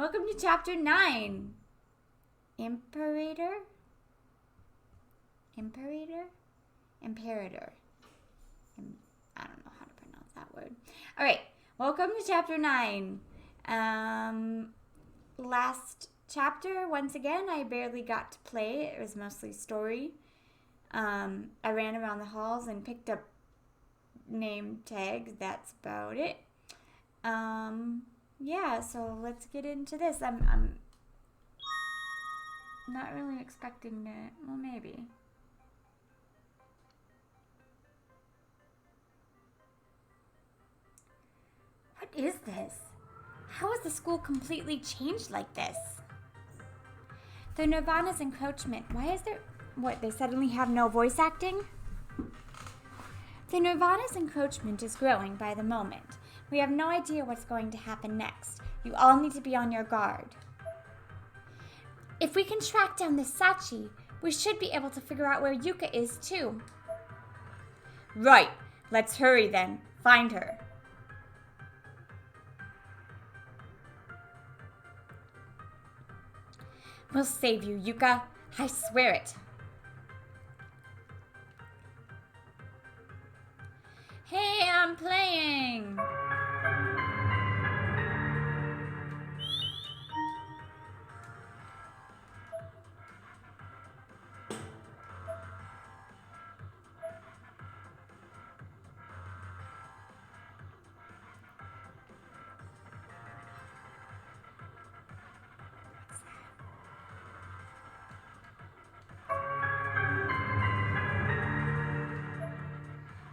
Welcome to Chapter 9. Imperator? Imperator? Imperator. I don't know how to pronounce that word. Alright, welcome to Chapter 9. Last chapter, once again, I barely got to play. It was mostly story. I ran around the halls and picked up name tags. That's about it. Yeah, so let's get into this. I'm not really expecting it. Well, maybe. What is this? How has the school completely changed like this? The Nirvana's encroachment. Why is there... What, they suddenly have no voice acting? The Nirvana's encroachment is growing by the moment. We have no idea what's going to happen next. You all need to be on your guard. If we can track down this Sachi, we should be able to figure out where Yuka is too. Right. Let's hurry then. Find her. We'll save you, Yuka. I swear it. Hey, I'm playing.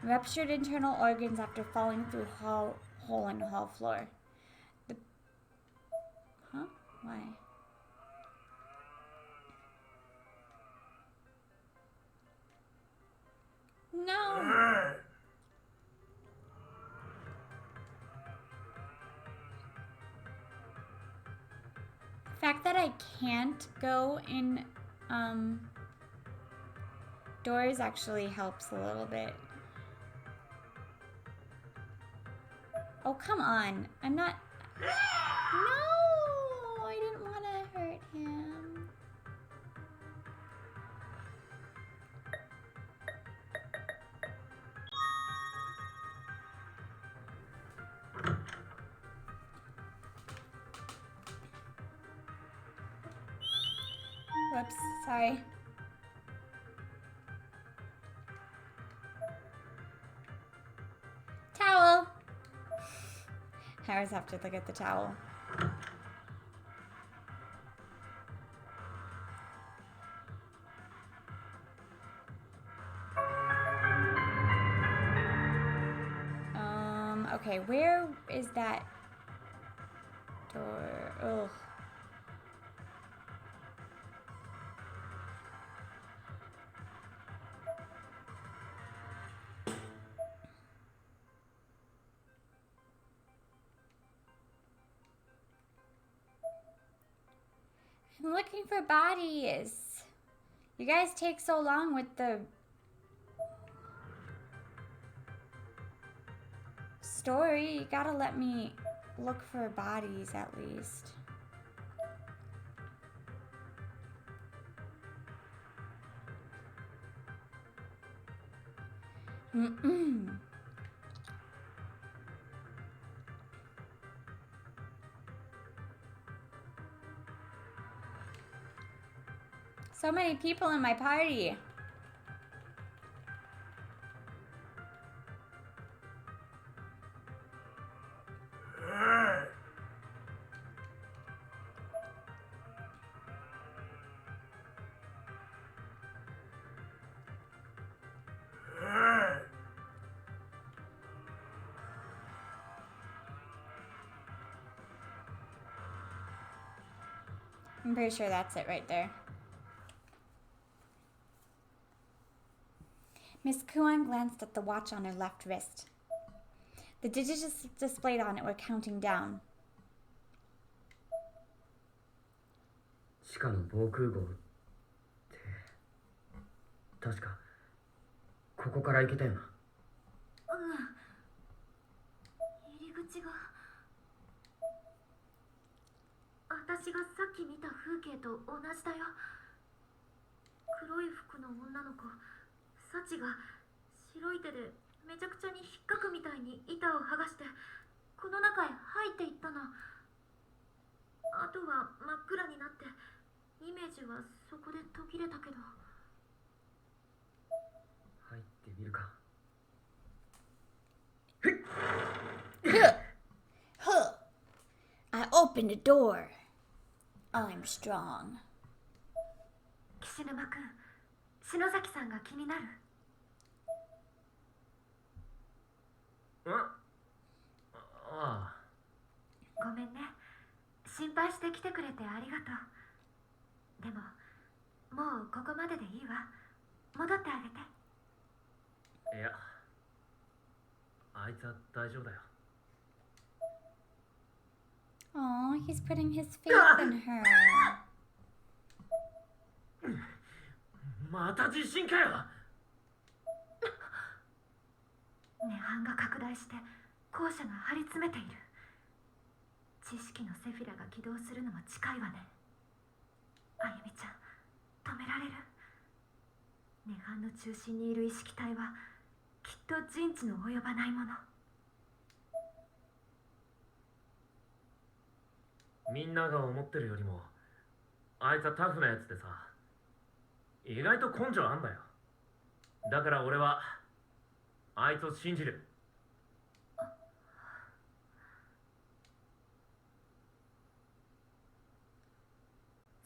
Ruptured internal organs after falling through hole in hall floor. Huh? Why? No! The fact that I can't go in doors actually helps a little bit. Oh, come on. I'm not... No! I didn't want to hurt him. Whoops, sorry. Towel! I always have to look at the towel. Okay, where is that door? Ugh. I'm looking for bodies. You guys take so long with the story. You gotta let me look for bodies at least. So many people in my party. I'm pretty sure that's it right there. Miss Kuan glanced at the watch on her left wrist. The digits displayed on it were counting down. 地下の防空壕って確かここから行けたよな。入り口があっ私がさっき見た風景と同じだよ。黒い服の女の子サチが白い手でめちゃくちゃに引っかくみたいに板を剥がしてこの中へ入っていったの。あとは真っ暗になってイメージはそこで途切れたけど。入ってみるか。Huh. I opened the door. I'm strong. 岸沼くん、篠崎さんが気になる？ああ。ごめんね、心配して来てくれてありがとう。でももうここまででいいわ。戻ってあげて。いや、あいつは大丈夫だよ。Aw, he's putting his faith in her. また地震かよ。涅槃が拡大して校舎が張り詰めている。知識のセフィラが起動するのも近いわね。あゆみちゃん、止められる？涅槃の中心にいる意識体はきっと人知の及ばないもの。みんなが思ってるよりもあいつはタフなやつでさ、意外と根性あんだよ。だから俺はあいつを信じる。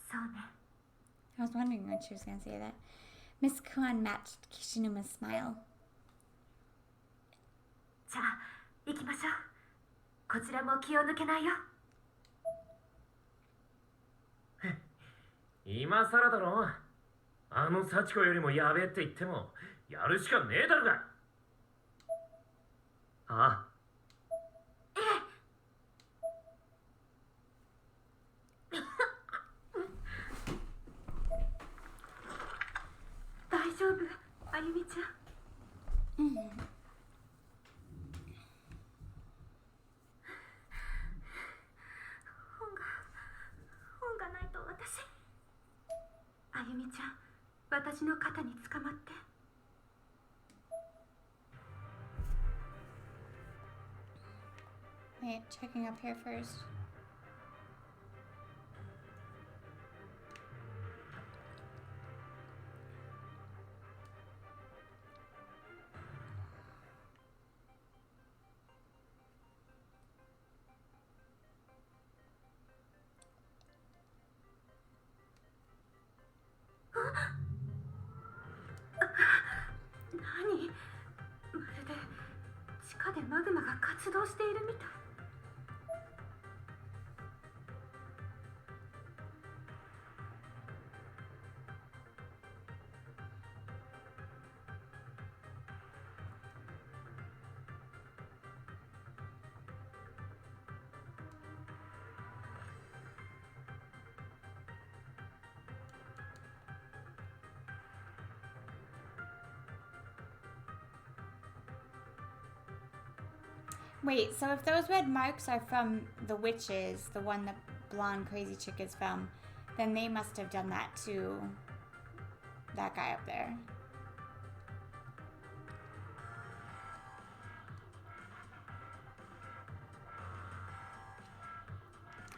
そうね。I was wondering when she was going to say that. Miss Kuan matched Kishinuma's smile. じゃあ行きましょう。こちらも気を抜けないよ。今更だろ。あの幸子よりもやべえって言ってもやるしかねえだろが。ああ。大丈夫、あゆみちゃん。本がないと私。あゆみちゃん、私の肩につかまって。Wait, checking up here first.何？まるで地下でマグマが活動しているみたい。Wait, so if those red marks are from the witches, the one the blonde crazy chick is from, then they must have done that to that guy up there.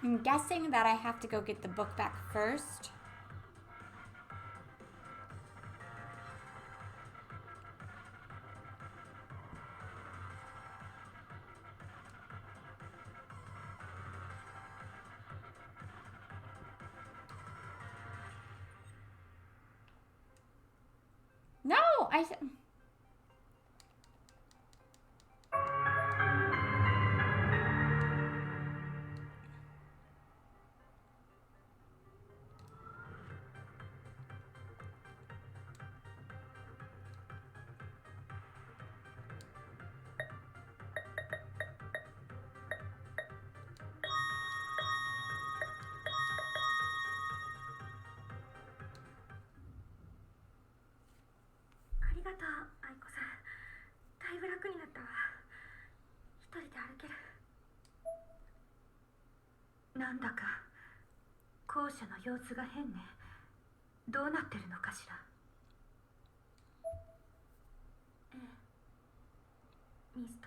I'm guessing that I have to go get the book back first. No, I...ありがとう、愛子さん。だいぶ楽になったわ。一人で歩ける。なんだか校舎の様子が変ね。どうなってるのかしら。ええ。ミスト、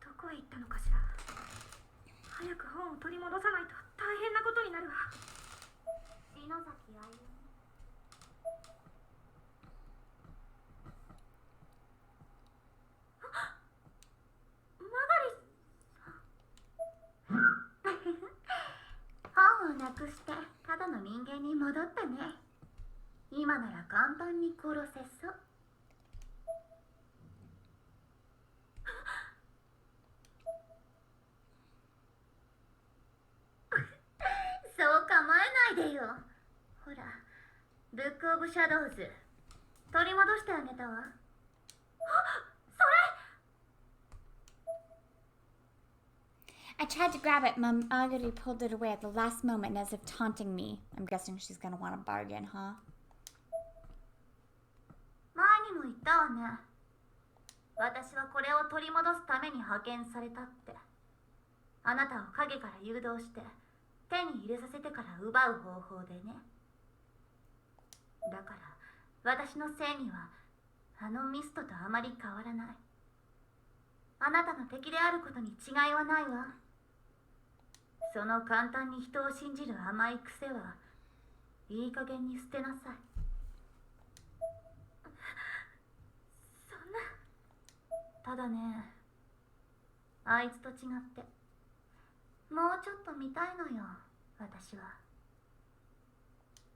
どこへ行ったのかしら。早く本を取り戻さないと大変なことになるわ。篠崎あゆみ。マガリ本をなくしてただの人間に戻ったね。今なら簡単に殺せそう。そう構えないでよ。ほら、ブックオブシャドウズ取り戻してあげたわ。あ、それ。I tried to grab it, Mom. Marguerite pulled it away at the last moment as if taunting me. I'm guessing she's gonna want a bargain, huh? 前にも言ったわね。私はこれを取り戻すために派遣されたって。あなたを影から誘導して手に入れさせてから奪う方法でね。だから私の正義はあのミストとあまり変わらない。あなたの敵であることに違いはないわ。その簡単に人を信じる甘い癖はいい加減に捨てなさい。そんな。ただね、あいつと違ってもうちょっと見たいのよ、私は。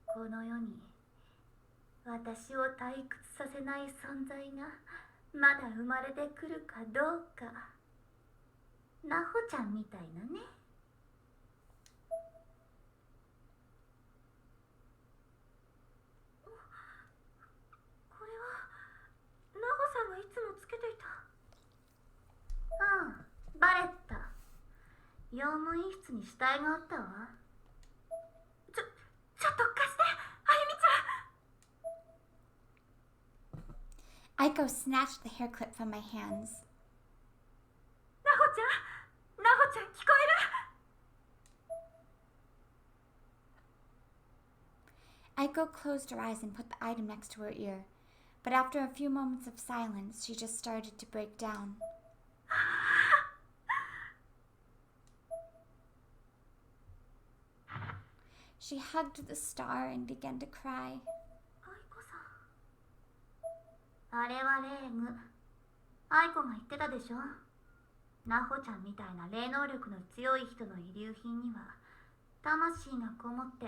この世に私を退屈させない存在がまだ生まれてくるかどうか。ナホちゃんみたいなね。これはナホさんがいつもつけていた。うん、バレった。用務員室に死体があったわ。ちょっと貸して、あゆみちゃん。Aiko snatched the hair clip from my hands. ナホちゃん聞こえる？ Aiko closed her eyes and put the item next to her ear. But after a few moments of silence, she just started to break down. She hugged the star and began to cry. アイコさん。あれはレーグ。アイコが言ってたでしょ。ナホちゃんみたいな霊能力の強い人の遺留品には魂がこもって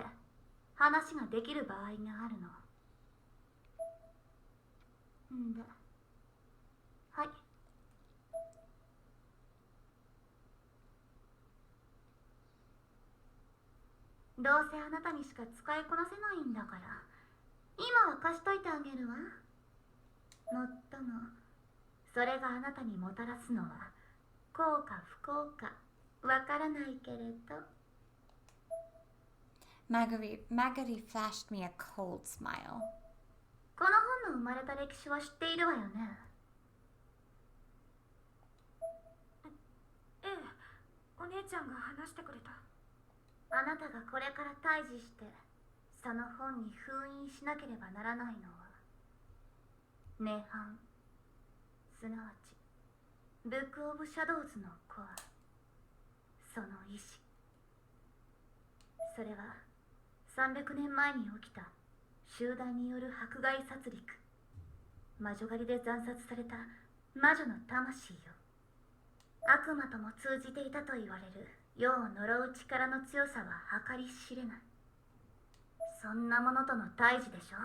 話ができる場合があるの。んだ。はい。どうせあなたにしか使いこなせないんだから、今は貸しといてあげるわ。もっとも、それがあなたにもたらすのは幸か不幸かわからないけれど。Marguerite flashed me a cold smile. この本の生まれた歴史は知っているわよね。ええ、お姉ちゃんが話してくれた。あなたがこれから退治してその本に封印しなければならないのは涅槃、すなわちブックオブシャドウズのコア、その意志。それは300年前に起きた集団による迫害殺戮、魔女狩りで惨殺された魔女の魂よ。悪魔とも通じていたと言われる世を呪う力の強さは計り知れない。そんなものとの対峙でしょ。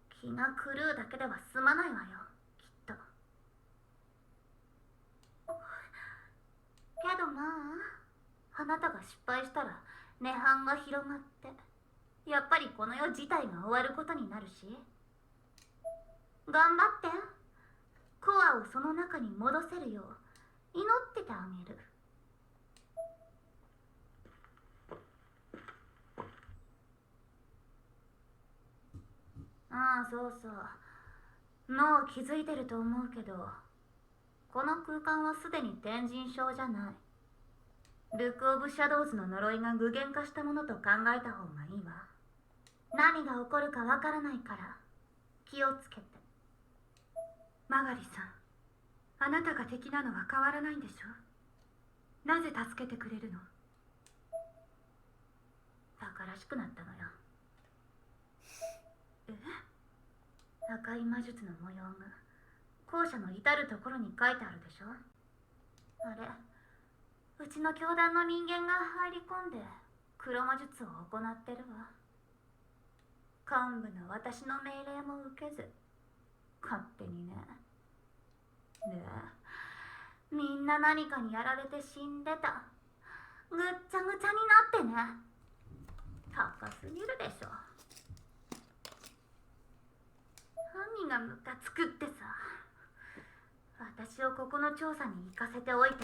気が狂うだけでは済まないわよ、きっと。けどまあ、あなたが失敗したら涅槃が広がってやっぱりこの世自体が終わることになるし、頑張って。コアをその中に戻せるよう祈っててあげる。ああ、そうそう。もう気づいてると思うけど、この空間はすでに天神症じゃない。ブック・オブ・シャドウズの呪いが具現化したものと考えた方がいいわ。何が起こるかわからないから気をつけて。マガリさん、あなたが敵なのは変わらないんでしょ。なぜ助けてくれるの？バカらしくなったのよ。え？赤い魔術の模様が校舎の至るところに書いてあるでしょ。あれ、うちの教団の人間が入り込んで黒魔術を行ってるわ。幹部の私の命令も受けず勝手にね。で、みんな何かにやられて死んでた。ぐっちゃぐちゃになってね。高すぎるでしょ。何がムカつくってさ。私をここの調査に行かせておいて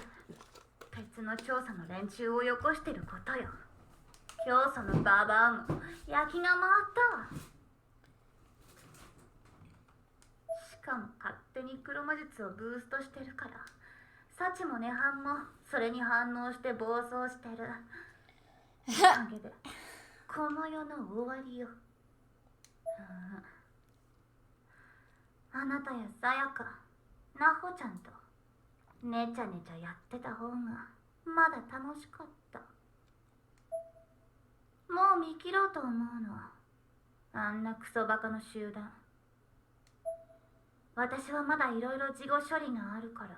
別の調査の連中をよこしてることよ。教祖のババアも焼きが回ったわ。しかも勝手に黒魔術をブーストしてるから幸も涅槃もそれに反応して暴走してる。おかげでこの世の終わりよ。あなたやさやか、なほちゃんとねちゃねちゃやってた方がまだ楽しかった。もう見切ろうと思うの。あんなクソバカの集団。私はまだいろいろ事後処理があるから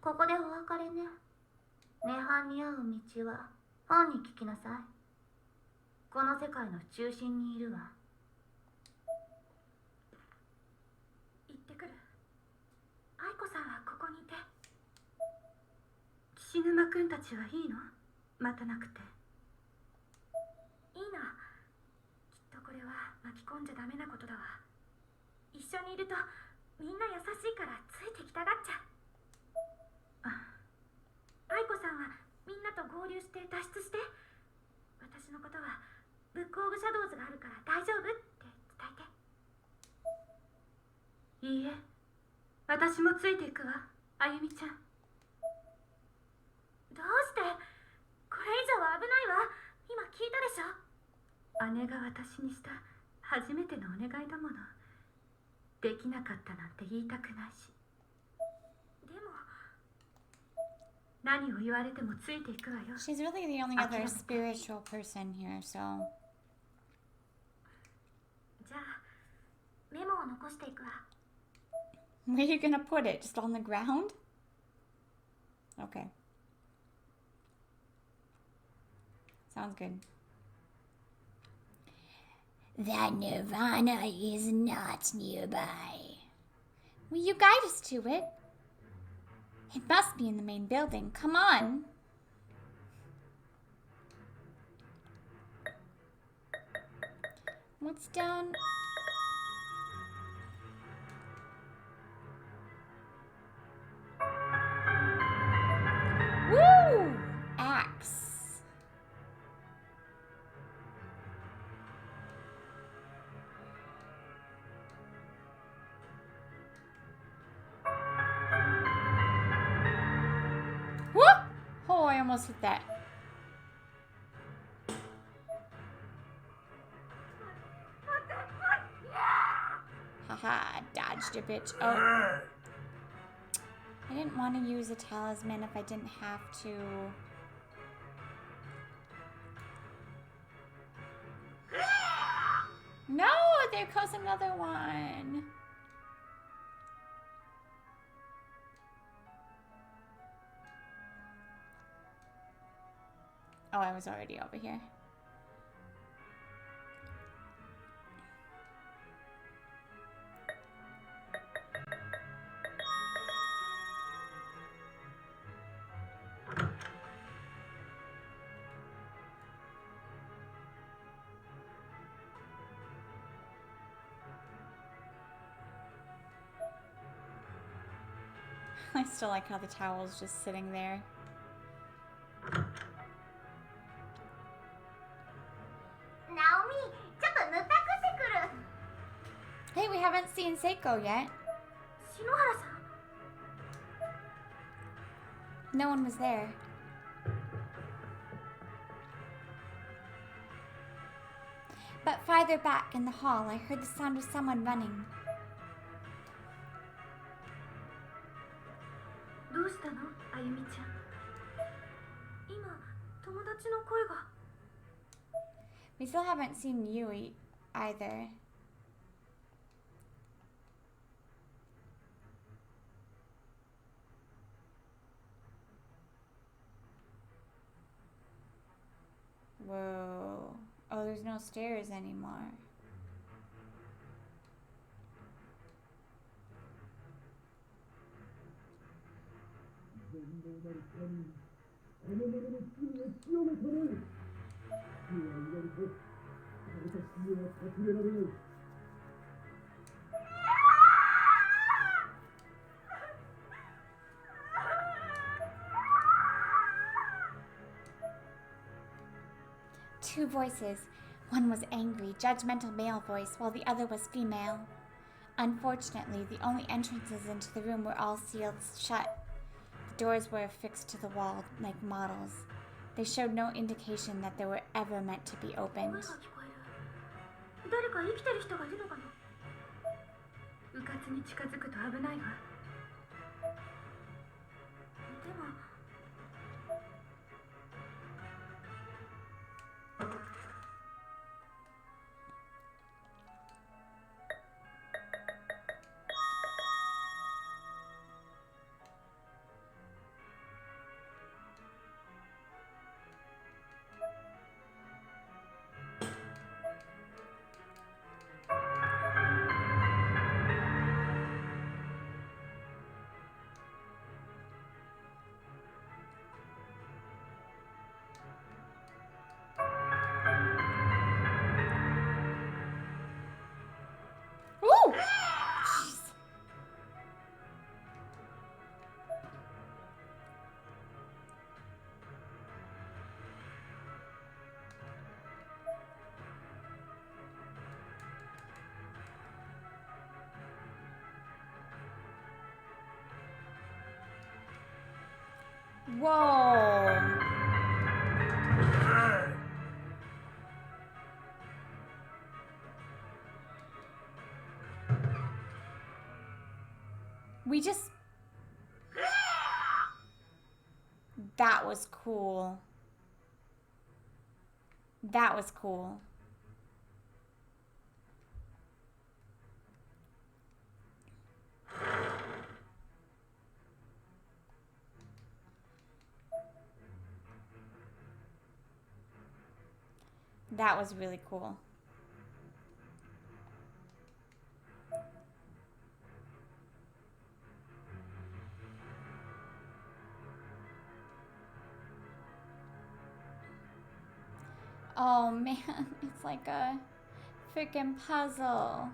ここでお別れね。涅槃に会う道は本に聞きなさい。この世界の中心にいるわ。行ってくる。愛子さんはここにいて。岸沼くんたちはいいの？待たなくて。いいの。きっとこれは巻き込んじゃダメなことだわ。一緒にいるとみんな優しいからついてきたがっちゃう。愛子さんはみんなと合流して脱出して、私のことはブック・オブ・シャドウズがあるから大丈夫って伝えて。いいえ、私もついていくわ、あゆみちゃん。どうして？これ以上は危ないわ。今聞いたでしょ。姉が私にした初めてのお願いだもの。できなかったなんて言いたくないし。でも何を言われてもついていくわよ。 She's really the only other spiritual person here, so. じゃあメモを残していくわ。 Where are you gonna put it? Just on the ground? Okay. Sounds good. That Nirvana is not nearby. Will you guide us to it? It must be in the main building. Come on. What's down? Woo! Axe. Whoop! Oh, I almost hit that. Haha, dodged a bitch. Oh. I didn't want to use a talisman if I didn't have to. No, there goes another one. Oh, I was already over here. I still like how the towel's just sitting there. Naomi, ちょっとぬたくしてくる。 Hey, we haven't seen Seiko yet. 篠原さん。 No one was there. But farther back in the hall, I heard the sound of someone running. どうしたのあゆみちゃん。今友達の声が。 We still haven't seen Yui either. Whoa. Oh, there's no stairs anymore. Two voices. One was angry, judgmental male voice, while the other was female. Unfortunately, the only entrances into the room were all sealed shut. The doors were affixed to the wall like models. They showed no indication that they were ever meant to be 声 opened. が聞こえる。誰か生きてる人がいるのかな。うかつに近づくと危ないわ。でも。 Ooh! Jeez. Whoa. We just... That was cool. That was cool. That was really cool. Oh man, it's like a freaking puzzle.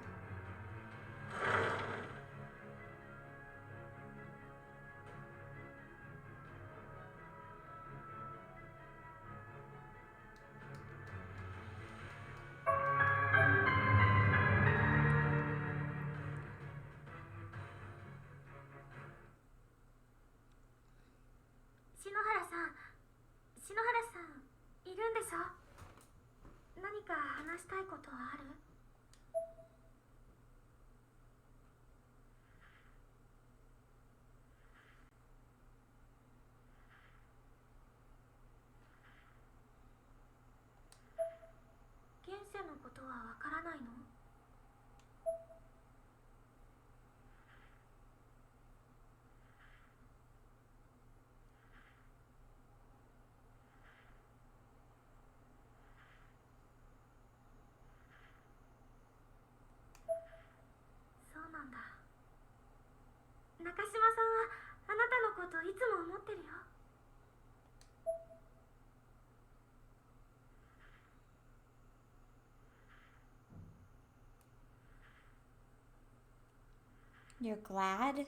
You're glad?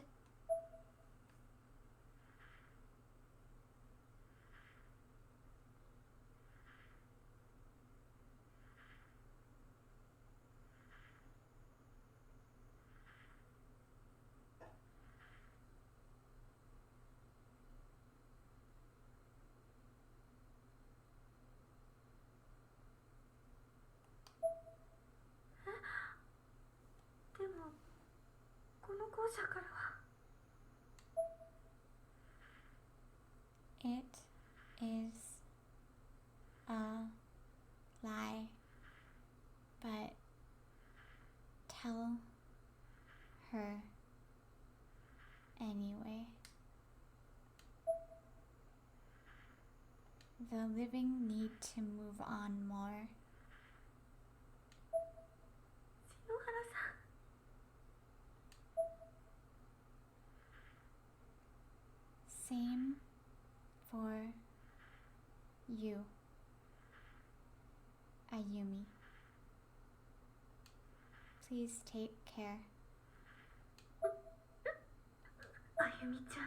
者からは It is a lie, but tell her anyway. The living need to move on more. 篠原さん Same for you, Ayumi. Please take care. あゆみちゃん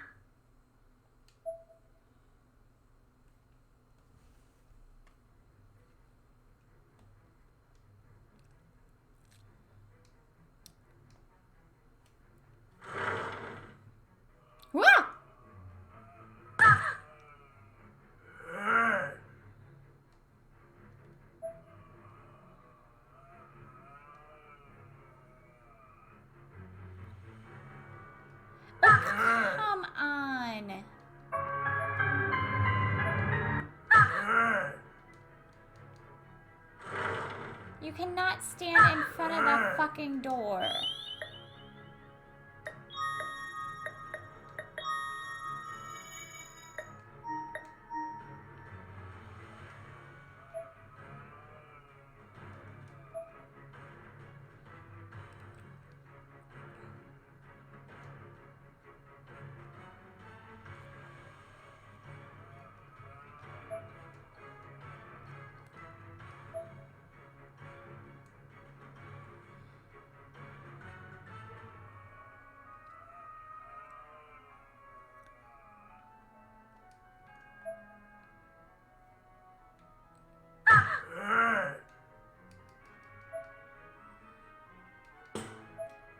Wah! Come on. You cannot stand in front of the fucking door.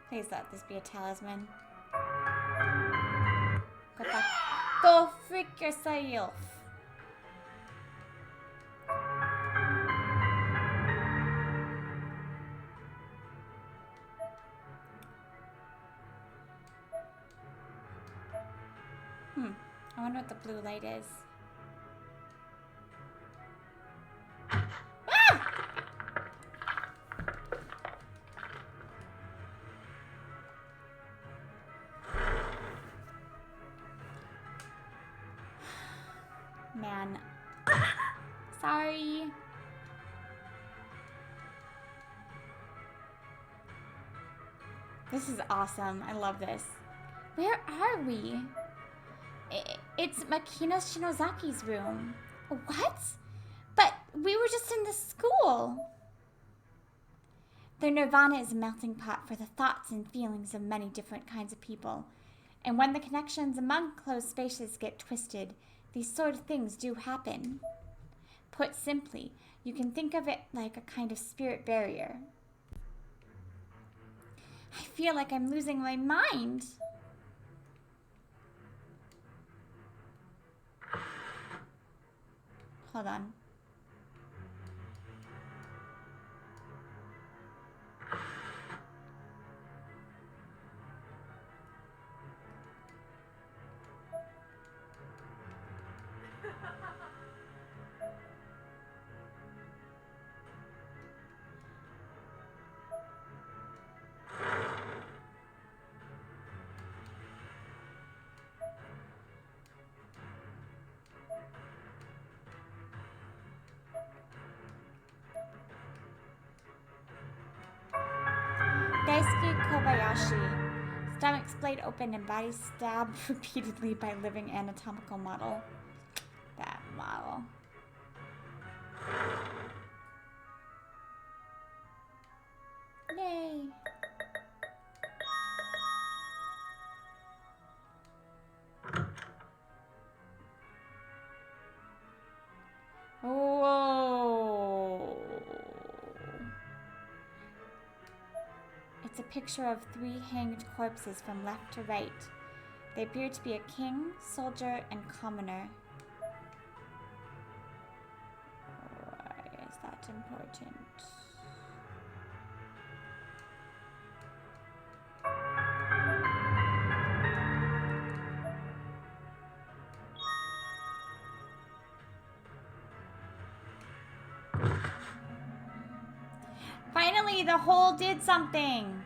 Please let this be a talisman. Go freak yourself. I wonder what the blue light is. Man. Sorry. This is awesome. I love this. Where are we? It's Makino Shinozaki's room. What? But we were just in the school. The nirvana is a melting pot for the thoughts and feelings of many different kinds of people. And when the connections among closed spaces get twisted, these sort of things do happen. Put simply, you can think of it like a kind of spirit barrier. I feel like I'm losing my mind. Hold on. Daisuke Kobayashi. Stomach splayed open and body stabbed repeatedly by living anatomical model. That model. Yay. Whoa. It's a picture of 3 hanged corpses from left to right. They appear to be a king, soldier, and commoner. Why is that important? Finally, the hole did something.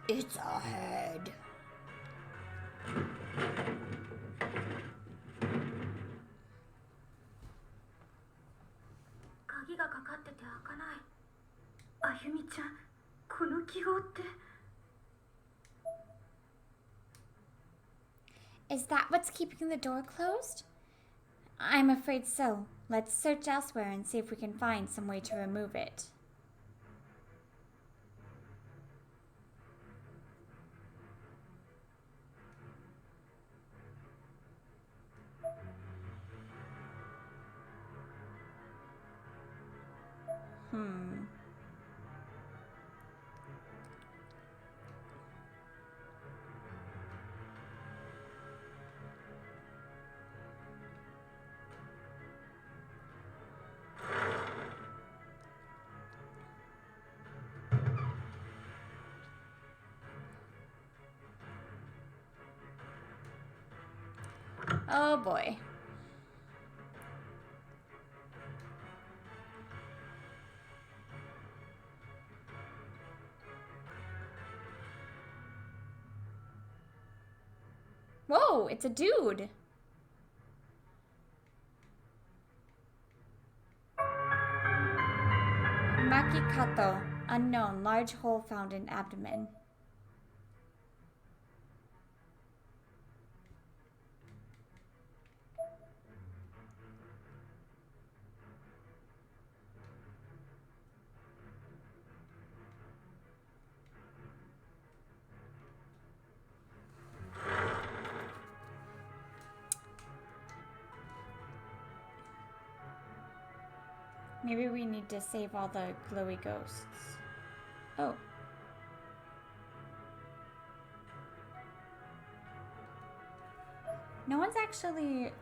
It's a head.鍵がかかってて開かない。あゆみちゃん、この記号って。 Is that what's keeping the door closed? I'm afraid so. Let's search elsewhere and see if we can find some way to remove it. Oh boy. Whoa, it's a dude. Makikato, unknown, large hole found in abdomen. Maybe we need to save all the glowy ghosts. Oh. No one's actually...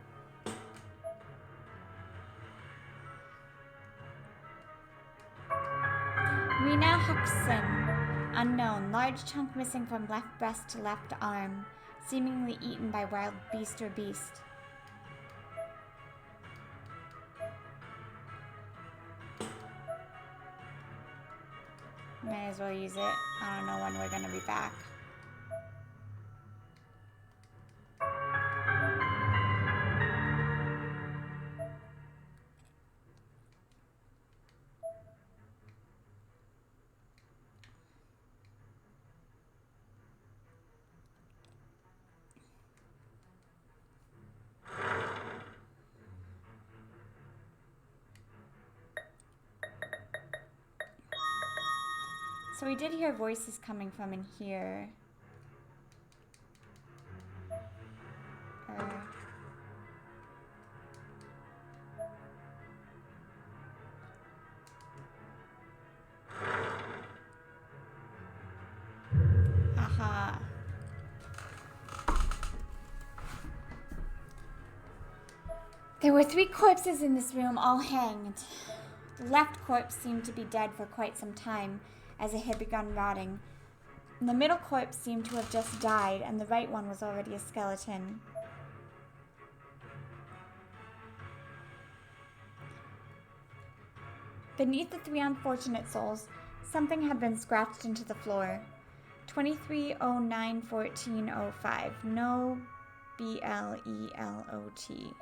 Rina Huxon, unknown, large chunk missing from left breast to left arm, seemingly eaten by wild beast or beast. May as well use it. I don't know when we're gonna be back. So we did hear voices coming from in here. Aha. There were 3 corpses in this room, all hanged. The left corpse seemed to be dead for quite some time, as it had begun rotting. The middle corpse seemed to have just died, and the right one was already a skeleton. Beneath the 3 unfortunate souls, something had been scratched into the floor. 23091405. No BLELOT.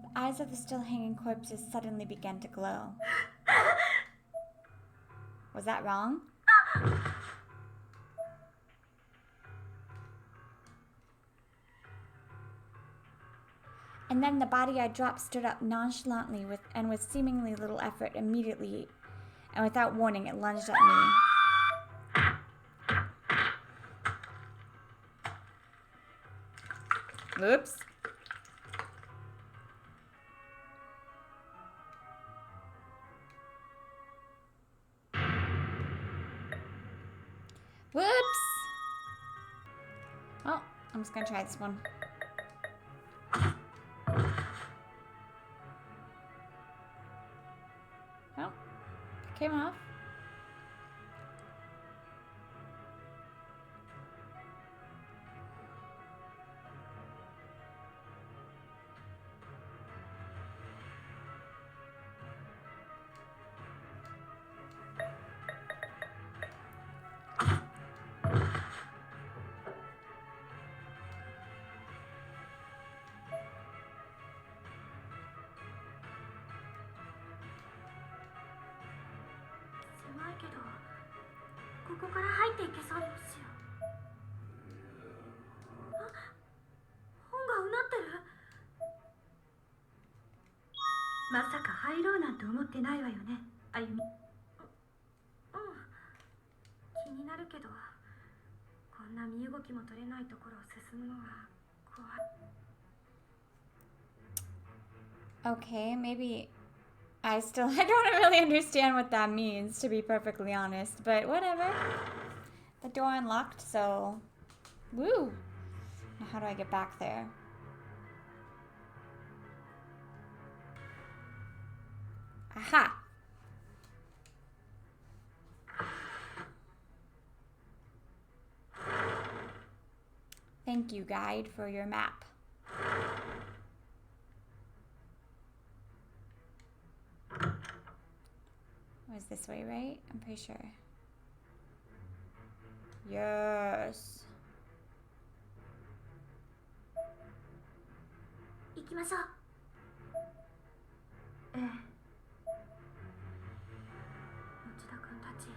The eyes of the still hanging corpses suddenly began to glow. Was that wrong? And then the body I dropped stood up nonchalantly and with seemingly little effort immediately, and without warning it lunged at me. Oops. Whoops! Well, I'm just gonna try this one. Oh, came off.まさか入ろうなんて思ってないわよね、あゆみ。気になるけど、こんな身動きも取れないところを進むのは怖い。 Okay, maybe I don't really understand what that means, to be perfectly honest, but whatever. The door unlocked, so woo. Now how do I get back there? Aha. Thank you, guide, for your map. It was this way, right? I'm pretty sure. Yes. 行きましょう。ええ。内田君たち、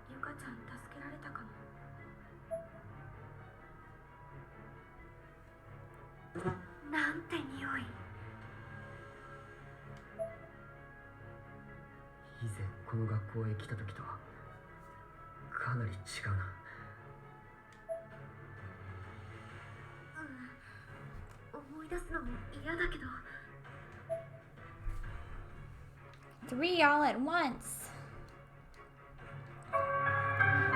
ゆかちゃん助けられたかも。なんて匂い。以前この学校へ来た時とはかなり違うな。思い出すのも嫌だけど。 3 all at once.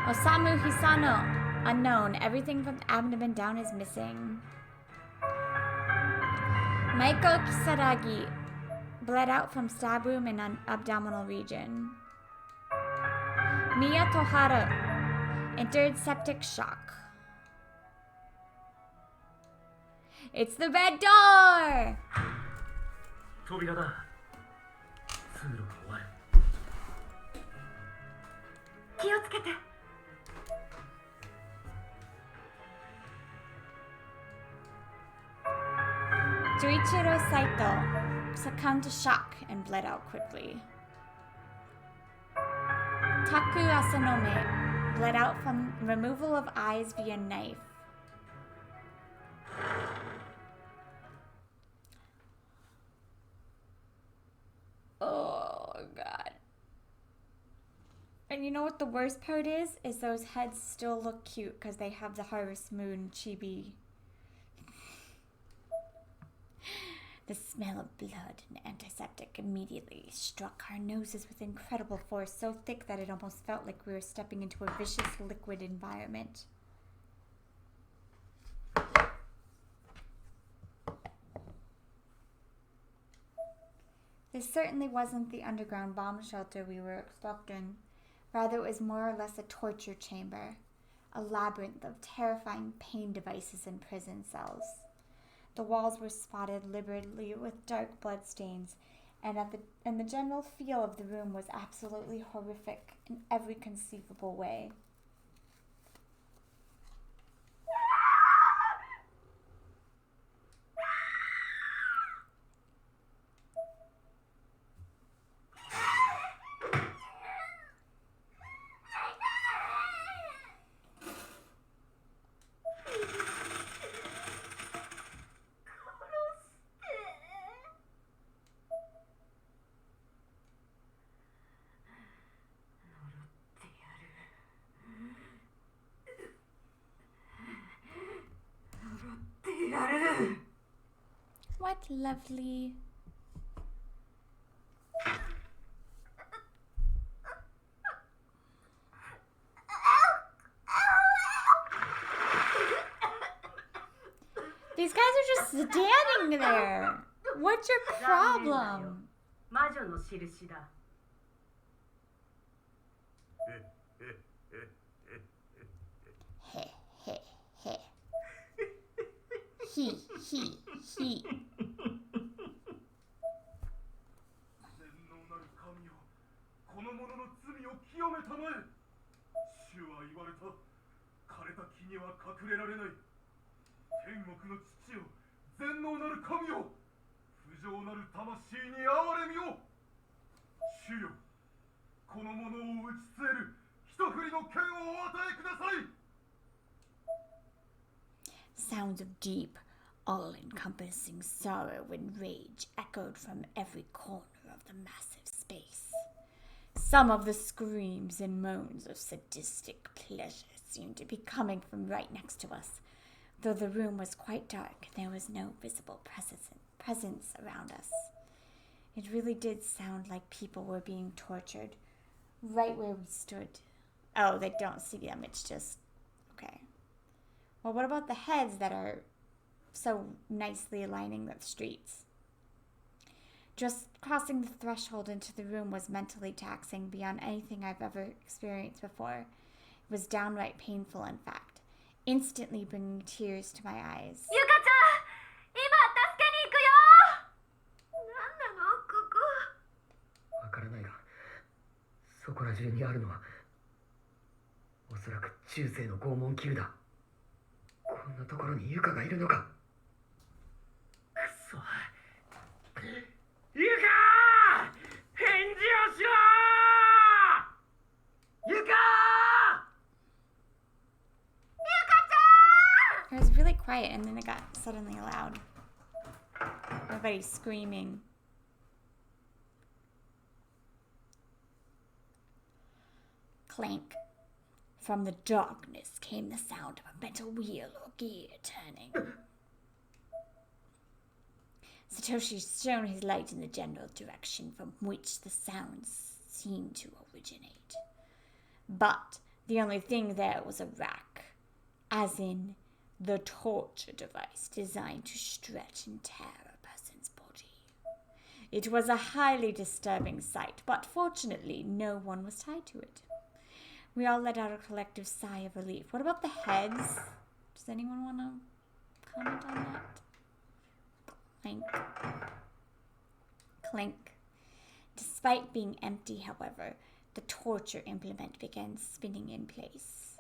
Osamu Hisano, unknown. Everything from the abdomen down is missing. Maiko Kisaragi, bled out from stab wound in an abdominal region. Miya Tohara, entered septic shock. It's the red door! 扉だ。通路が終わる。気をつけて。 Juichiro Saito succumbed to shock and bled out quickly. Taku Asanome bled out from removal of eyes via knife. Oh, God. And you know what the worst part is? Is those heads still look cute because they have the Harvest Moon chibi. The smell of blood and antiseptic immediately struck our noses with incredible force, so thick that it almost felt like we were stepping into a vicious liquid environment. This certainly wasn't the underground bomb shelter we were expecting. Rather, it was more or less a torture chamber, a labyrinth of terrifying pain devices and prison cells. The walls were spotted liberally with dark bloodstains, and the general feel of the room was absolutely horrific in every conceivable way. lovely. These guys are just standing there. What's your problem? 魔女の印だ。He, he, he. He, he, he. 全能なる神よ、この者の罪を清めたまえ。主は言われた。枯れた木には隠れられない。天国の父よ、全能なる神よ、不浄なる魂に憐れみを。主よ、この者を打ち据える一振りの剣をお与えください。 Sounds of deep, all-encompassing sorrow and rage echoed from every corner of the massive space. Some of the screams and moans of sadistic pleasure seemed to be coming from right next to us. Though the room was quite dark, there was no visible presence around us. It really did sound like people were being tortured right where we stood. Oh, they don't see them, it's just... okay. Well, what about the heads that are so nicely lining the streets? Just crossing the threshold into the room was mentally taxing beyond anything I've ever experienced before. It was downright painful, in fact, instantly bringing tears to my eyes. ゆかちゃん、今助けに行くよ。なんなのここ。わからないが、そこら中にあるのはおそらく中世の拷問器具だ。こんなところにユカがいるのか。くそ、ユカ、返事をしろ。ユカ。 It was really quiet, and then it got suddenly loud. Everybody's screaming. Clank. From the darkness came the sound of a metal wheel or gear turning. Satoshi's shown his light in the general direction from which the sounds seemed to originate. But the only thing there was a rack, as in the torture device designed to stretch and tear a person's body. It was a highly disturbing sight, but fortunately no one was tied to it. We all let out a collective sigh of relief. What about the heads? Does anyone want to comment on that? Clank. Clink. Despite being empty, however, the torture implement began spinning in place.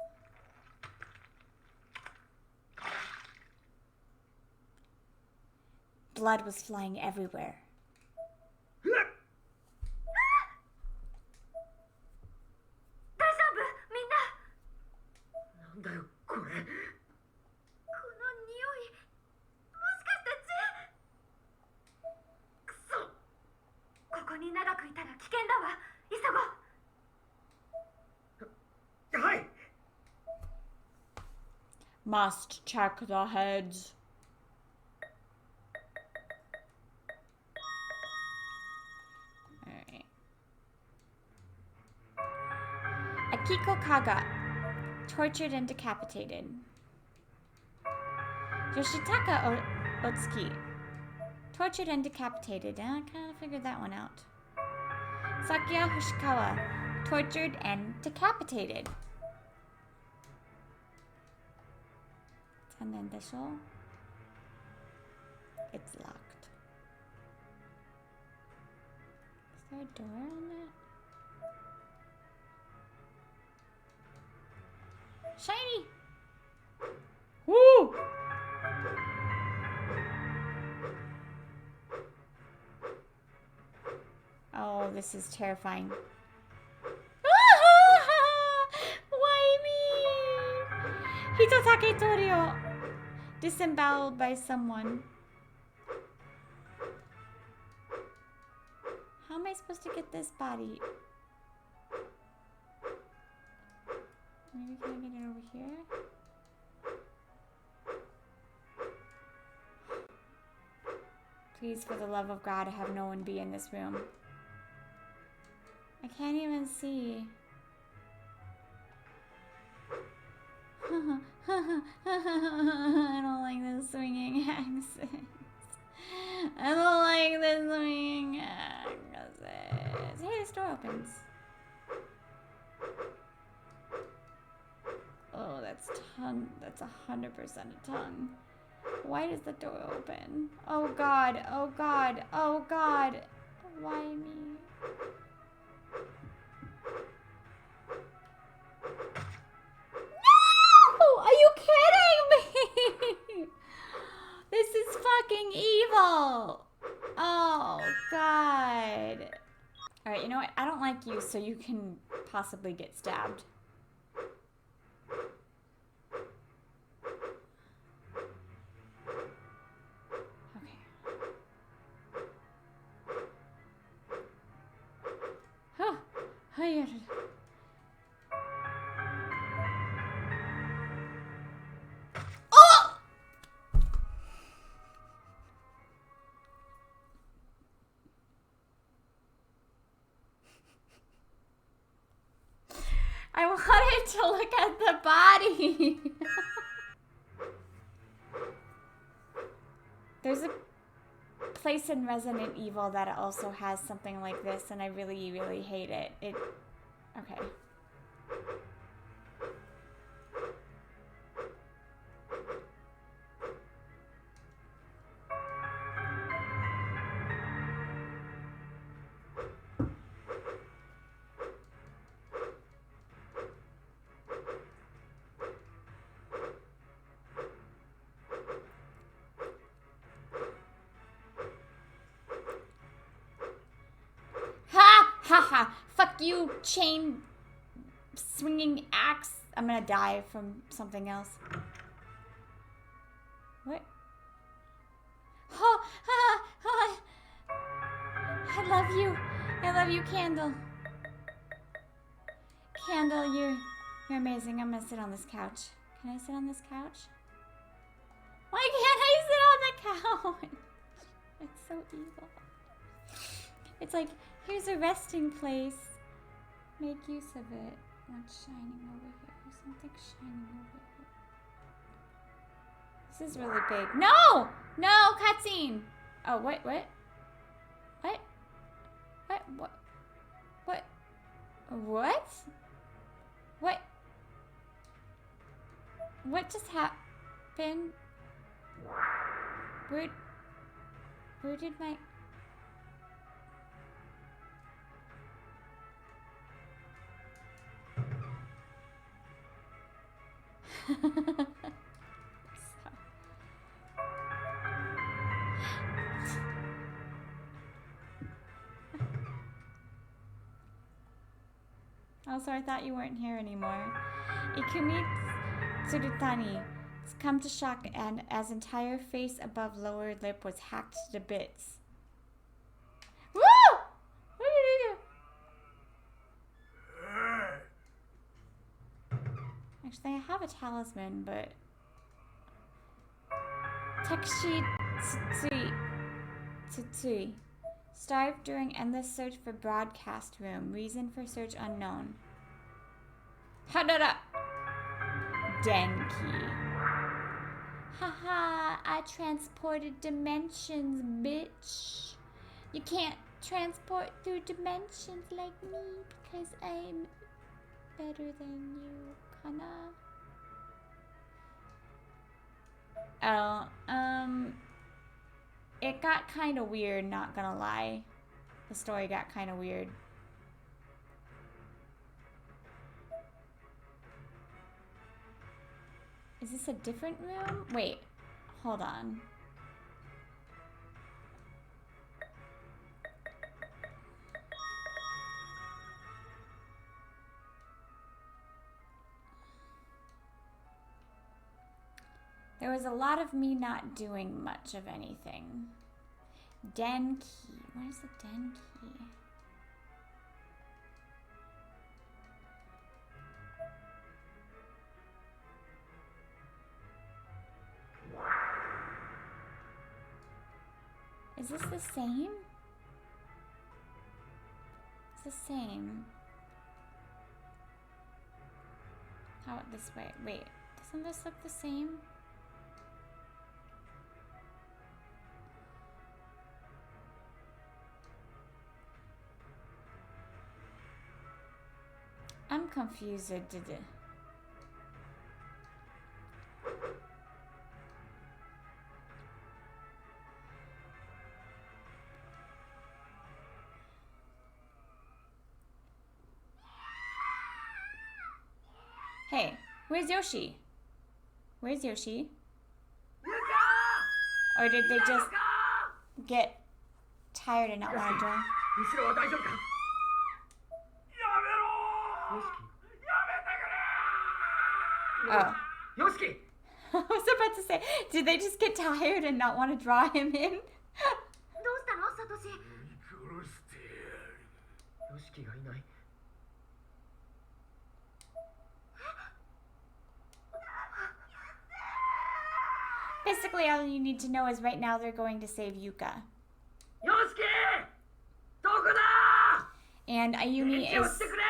Blood was flying everywhere. なんだよこれ。この匂い、もしかして血。くそ。ここに長くいたら危険だわ。急ごう。はい。 Must check the heads. Alright. Akiko Kaga. Tortured and decapitated. Yoshitaka Otsuki. Tortured and decapitated. I kind of figured that one out. Sakuya Hoshikawa. Tortured and decapitated. And then Bishop. It's locked. Is there a door on that? Shiny! Woo! Oh, this is terrifying. Why me? Hitotake Torio. Disemboweled by someone. How am I supposed to get this body? Maybe can I get it over here? Please, for the love of God, have no one be in this room. I can't even see. I don't like this swinging accent. I don't like this swinging accent. Hey, this door opens. Oh, that's tongue. That's 100% a tongue. Why does the door open? Oh God, oh God, oh God. Why me? No! Are you kidding me? This is fucking evil. Oh God. Alright, you know what? I don't like you, so you can possibly get stabbed. Oh! I wanted to look at the body. There's a place in Resident Evil that also has something like this, and I really, really hate it. Okay. Ha! Ha ha! Fuck you, chain swinging axe. I'm gonna die from something else. What? Oh, ha, ha. I love you. I love you, Candle. Candle, you're amazing. I'm gonna sit on this couch. Can I sit on this couch? Why can't I sit on the couch? It's so evil. It's like, here's a resting place. Make use of it. What's shining over here? Something shining over here. This is really big. No! No, cutscene! Oh, what? What? What? What? What? What? What? What? What just happened? Where did my... Also, I thought you weren't here anymore. Ikumi Tsurutani has come to shock, and as entire face above lower lip was hacked to bits. Woo! What did you do? Actually, I have a talisman, but... Tekshi Tsutsui. Starved during endless search for broadcast room. Reason for search unknown. Hadara! Denki. Haha, I transported dimensions, bitch. You can't transport through dimensions like me because I'm better than you, Kana. Oh, it got kind of weird, not gonna lie. The story got kind of weird. Is this a different room? Wait, hold on. There was a lot of me not doing much of anything. Den key. What is the den key? Is this the same? It's the same. How about this way? Wait, doesn't this look the same? I'm confused. Hey, where's Yoshi? Where's Yoshi? Or did they just get tired and not want to join? 後ろは大丈夫か？やめろヨシキ。Oh. ヨシキ。 I was about to say, did they just get tired and not want to draw him in? どうしたのサトシ。殺してやる。ヨシキがいない。Basically, all you need to know is right now they're going to save Yuka. ヨシキ！どこだ？ And 息をしてくれ！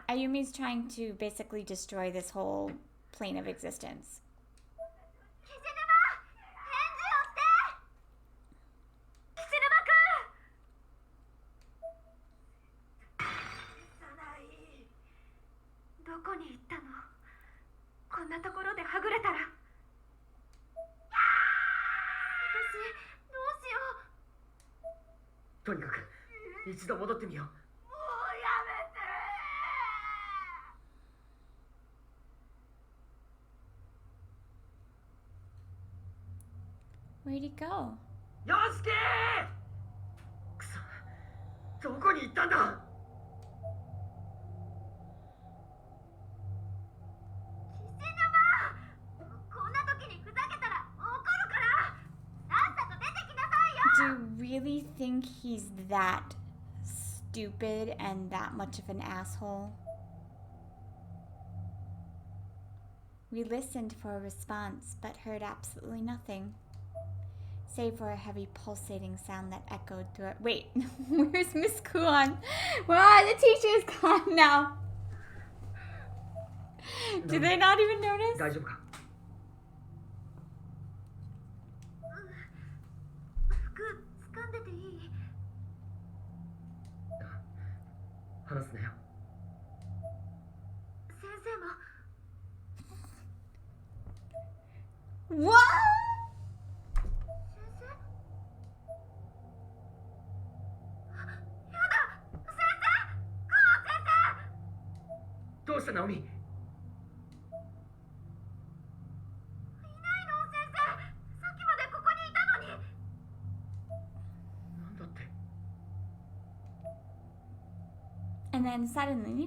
Ayumi's trying to basically destroy this whole plane of existence. キシヌバ、返事をして。キシヌバくん。どこに行ったの？こんなところではぐれたら。私、どうしよう。とにかく一度戻ってみよう。もうやめて。 Where'd he go? ヨシキ！くそ、どこに行ったんだ？キシヌバ、こんな時にふざけたら怒るから。さっさと出てきなさいよ。 Do you really think he's that stupid and that much of an asshole? We listened for a response, but heard absolutely nothing, save for a heavy pulsating sound that echoed through it. Wait, where's Miss Kuan? Well, the teacher's gone now. Do they not even notice? 大丈夫か？服掴んでていい？話すなよ。先生も。 What? 先生？やだ！先生！ゴー先生！どうしたナオミ？いないの先生。さっきまでここにいたのに。なんだって。 And then suddenly,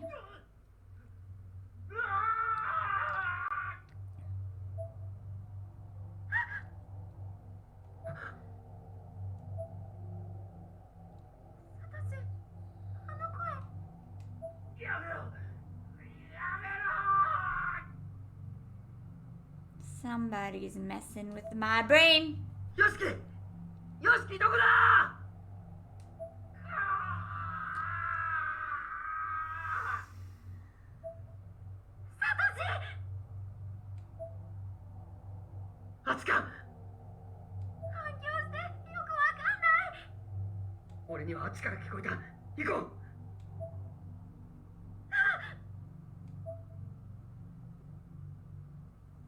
私、あの声。やめろ。やめろ。 somebody's messing with my brain. ヨシキ！ヨシキどこだ？サトシ！あっちか！反響してよくわかんない。俺にはあっちから聞こえた。行こう。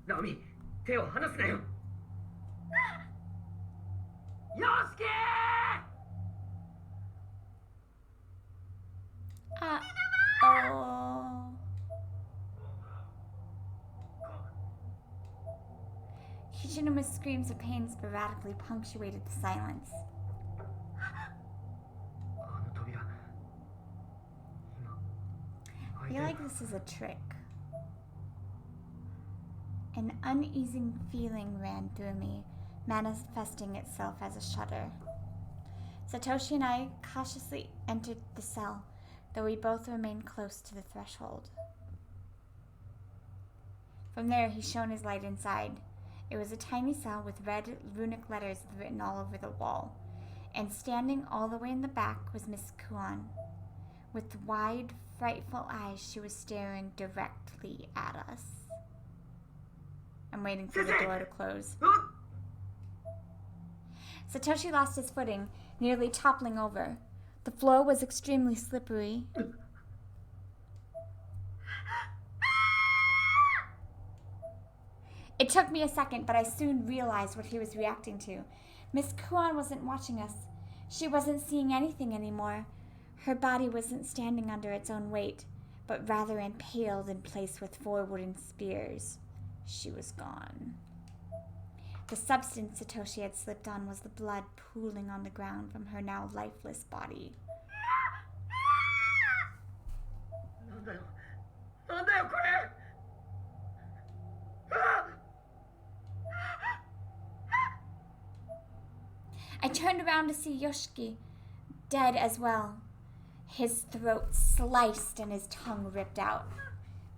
ナオミ、手を離すなよ。ヨシキ！ Oh. Kishinuma's screams of pain sporadically punctuated the silence. あの扉。今。 I feel like this is a trick. An uneasy feeling ran through me, manifesting itself as a shudder. Satoshi and I cautiously entered the cell, though we both remained close to the threshold. From there, he shone his light inside. It was a tiny cell with red runic letters written all over the wall. And standing all the way in the back was Miss Kuan. With wide, frightful eyes, she was staring directly at us. I'm waiting for the door to close. Satoshi lost his footing, nearly toppling over. The floor was extremely slippery. It took me a second, but I soon realized what he was reacting to. Miss Kuan wasn't watching us. She wasn't seeing anything anymore. Her body wasn't standing under its own weight, but rather impaled in place with 4 wooden spears. She was gone. The substance Satoshi had slipped on was the blood pooling on the ground from her now lifeless body. なんだよなんだよこれ I turned around to see Yoshiki, dead as well. His throat sliced and his tongue ripped out.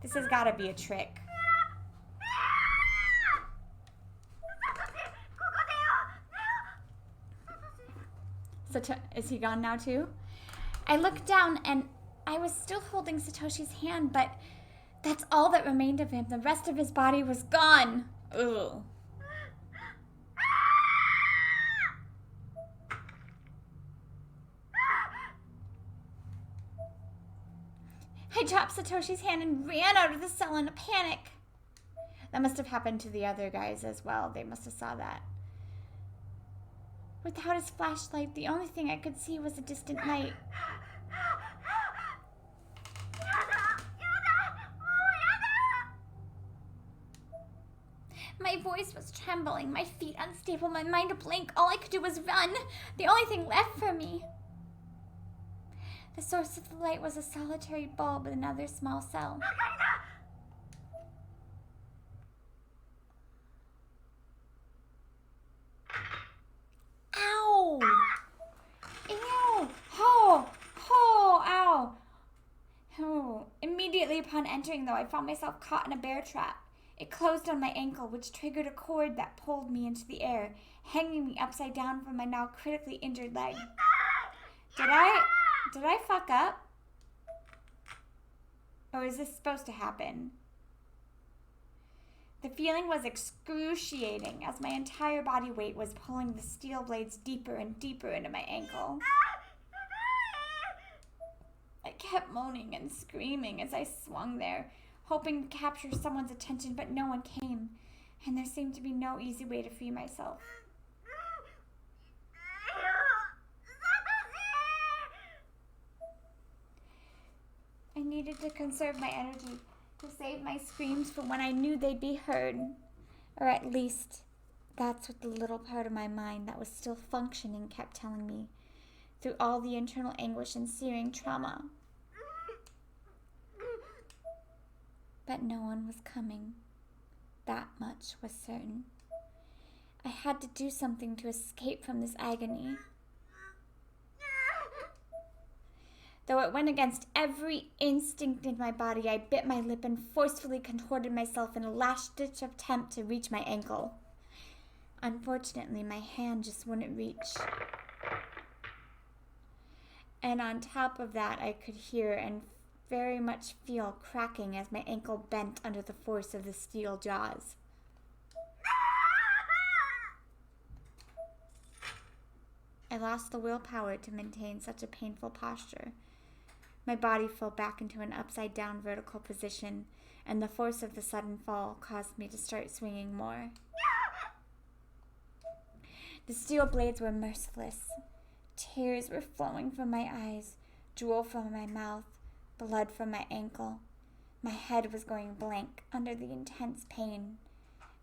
This has got to be a trick. Is he gone now too? I looked down and I was still holding Satoshi's hand, but that's all that remained of him. The rest of his body was gone. Ugh. I dropped Satoshi's hand and ran out of the cell in a panic. That must have happened to the other guys as well. They must have saw that. Without his flashlight, the only thing I could see was a distant light. My voice was trembling, my feet unstable, my mind a blank. All I could do was run, the only thing left for me. The source of the light was a solitary bulb in another small cell. Ow! Ew! Ho! Ho! Ow! Oh. Immediately upon entering, though, I found myself caught in a bear trap. It closed on my ankle, which triggered a cord that pulled me into the air, hanging me upside down from my now critically injured leg. Did I fuck up? Or is this supposed to happen? The feeling was excruciating as my entire body weight was pulling the steel blades deeper and deeper into my ankle. I kept moaning and screaming as I swung there, hoping to capture someone's attention, but no one came, and there seemed to be no easy way to free myself. I needed to conserve my energy, to save my screams for when I knew they'd be heard. Or at least, that's what the little part of my mind that was still functioning kept telling me, through all the internal anguish and searing trauma. But no one was coming. That much was certain. I had to do something to escape from this agony. Though it went against every instinct in my body, I bit my lip and forcefully contorted myself in a last-ditch attempt to reach my ankle. Unfortunately, my hand just wouldn't reach. And on top of that, I could hear and very much feel cracking as my ankle bent under the force of the steel jaws. I lost the willpower to maintain such a painful posture. My body fell back into an upside-down vertical position, and the force of the sudden fall caused me to start swinging more. The steel blades were merciless. Tears were flowing from my eyes, drool from my mouth, blood from my ankle. My head was going blank under the intense pain,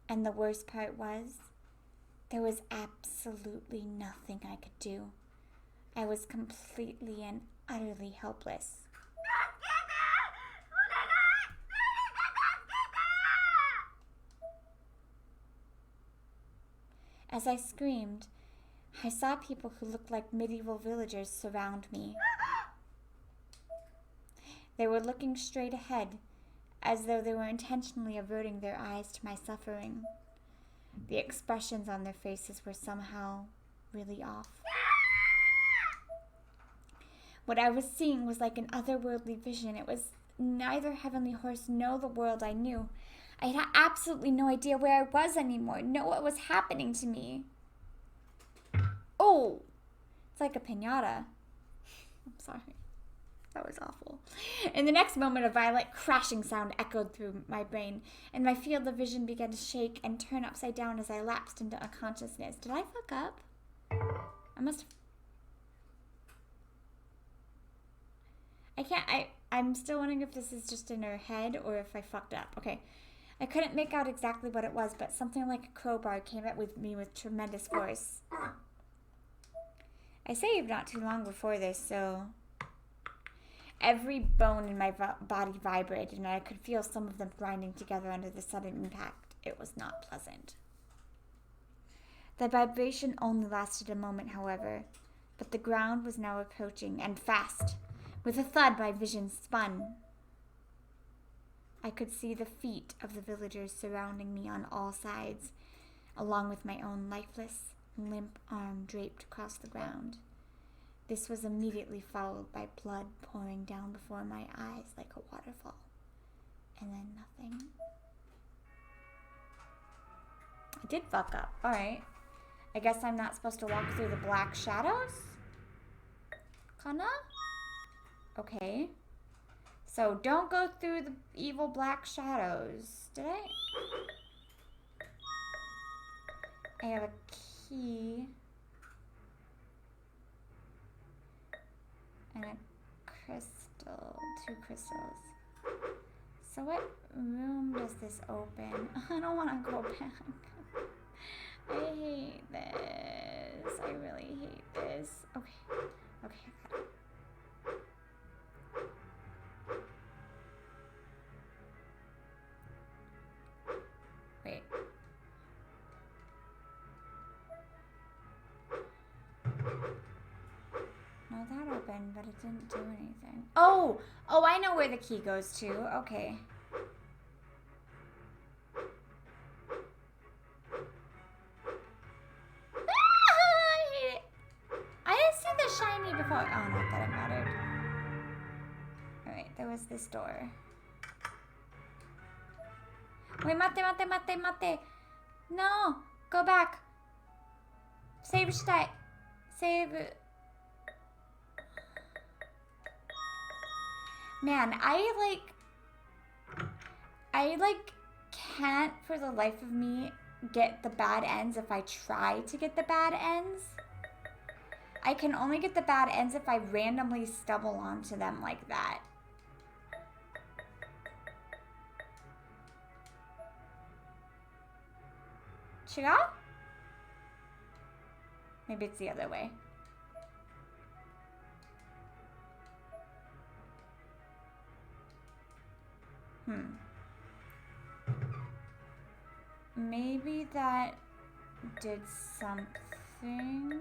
and the worst part was, there was absolutely nothing I could do. I was completely and utterly helpless. As I screamed, I saw people who looked like medieval villagers surround me. They were looking straight ahead, as though they were intentionally averting their eyes to my suffering. The expressions on their faces were somehow really off. What I was seeing was like an otherworldly vision. It was neither Heavenly Horse nor the world I knew. I had absolutely no idea where I was anymore, know what was happening to me. Oh, it's like a piñata. I'm sorry. That was awful. In the next moment, a violent crashing sound echoed through my brain, and my field of vision began to shake and turn upside down as I lapsed into unconsciousness. Did I fuck up? I'm still wondering if this is just in her head or if I fucked up. Okay. I couldn't make out exactly what it was, but something like a crowbar came at me with tremendous force. I saved not too long before this, so... Every bone in my body vibrated, and I could feel some of them grinding together under the sudden impact. It was not pleasant. The vibration only lasted a moment, however, but the ground was now approaching, and fast. With a thud, my vision spun. I could see the feet of the villagers surrounding me on all sides, along with my own lifeless, limp arm draped across the ground. This was immediately followed by blood pouring down before my eyes like a waterfall. And then nothing. I did fuck up. Alright. I guess I'm not supposed to walk through the black shadows? Kana? Okay. So don't go through the evil black shadows. Did I? I have a key. And a crystal. 2 crystals. So what room does this open? I don't want to go back. I hate this. I really hate this. Okay. Okay, I got it. Wait. No, that opened, but it didn't do anything. Oh! Oh, I know where the key goes to. Okay. I hate it. I didn't see the shiny before. Oh, not that it mattered. Alright, there was this door. Wait, mate. No! Go back. Save shitai. Save. Man, I can't for the life of me get the bad ends if I try to get the bad ends. I can only get the bad ends if I randomly stumble onto them like that. Chiga? Maybe it's the other way. Maybe that did something.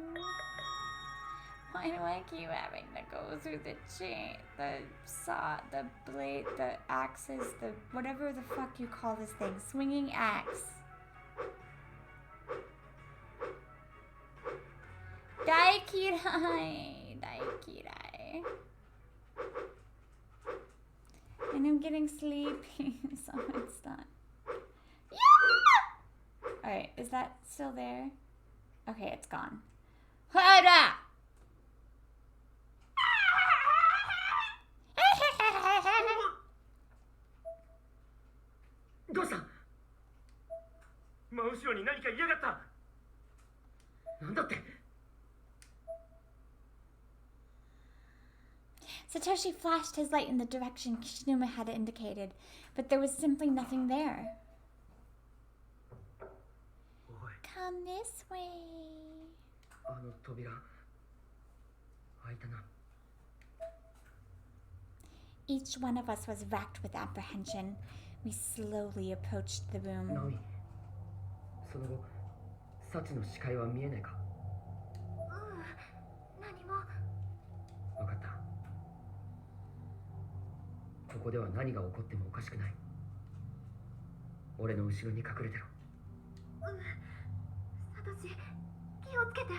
Why do I keep having to go through the chain, the saw, the blade, the axes, the whatever the fuck you call this thing, swinging axe? Daikirai. And I'm getting sleepy, so it's not. Yeah! Alright, is that still there? Okay, it's gone. Hada! Dosa! 真後ろに何かいやがった。なんだって。 Satoshi flashed his light in the direction Kishinuma had indicated, but there was simply nothing there. Come this way. あの扉開いたな。 Each one of us was racked with apprehension. We slowly approached the room. ナオミ、その後、サチの視界は見えないか。何も。分かった。ここでは何が起こってもおかしくない。俺の後ろに隠れてろ。サトシ、気をつけて。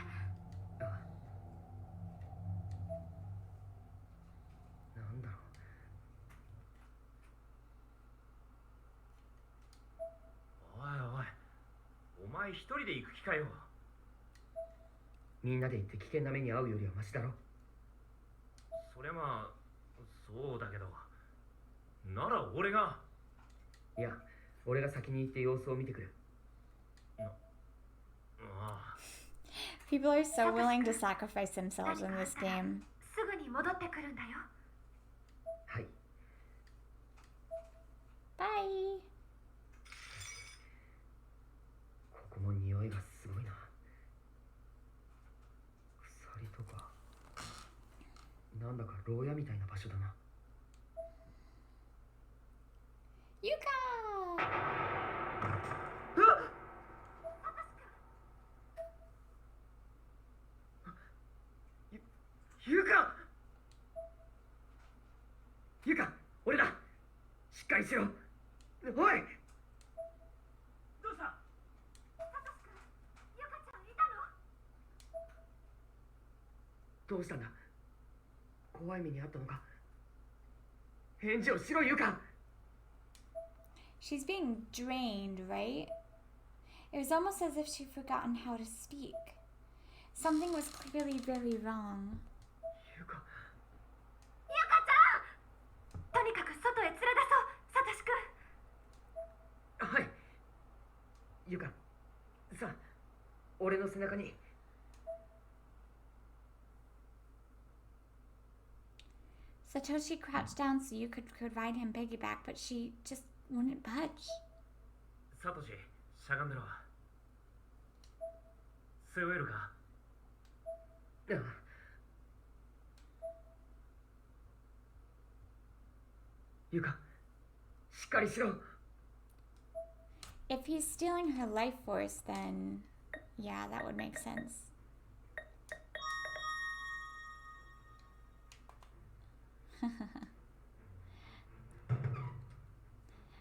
前一人で行く気かよ。みんなで行って危険な目に遭うよりはマシだろ。そりゃまあそうだけど、なら俺が。いや、俺が先に行って様子を見てくる。ああ。 People are so willing to sacrifice themselves in this game. すぐに戻ってくるんだよ。はい。 Bye. ここも匂いがすごいな。鎖とかなんだか牢屋みたいな場所だな。Yuka! ユカ、ユカ、俺だ。しっかりしろ。おい、どうした？ゆかちゃんいたの？どうしたんだ。怖い目にあったのか。返事をしろ、ユカ。 She's being drained, right? It was almost as if she'd forgotten how to speak. Something was clearly very wrong. ユカ、ゆかちゃん、とにかく外へ連れ出そう、サトシ君。はい。ユカ、さあ、俺の背中に。Satoshi crouched down so you could provide him piggyback, but she just wouldn't budge. サトシ、しゃがんでろ。背負えるか？ああ、ユカ、しっかりしろ。 If he's stealing her life force, then yeah, that would make sense.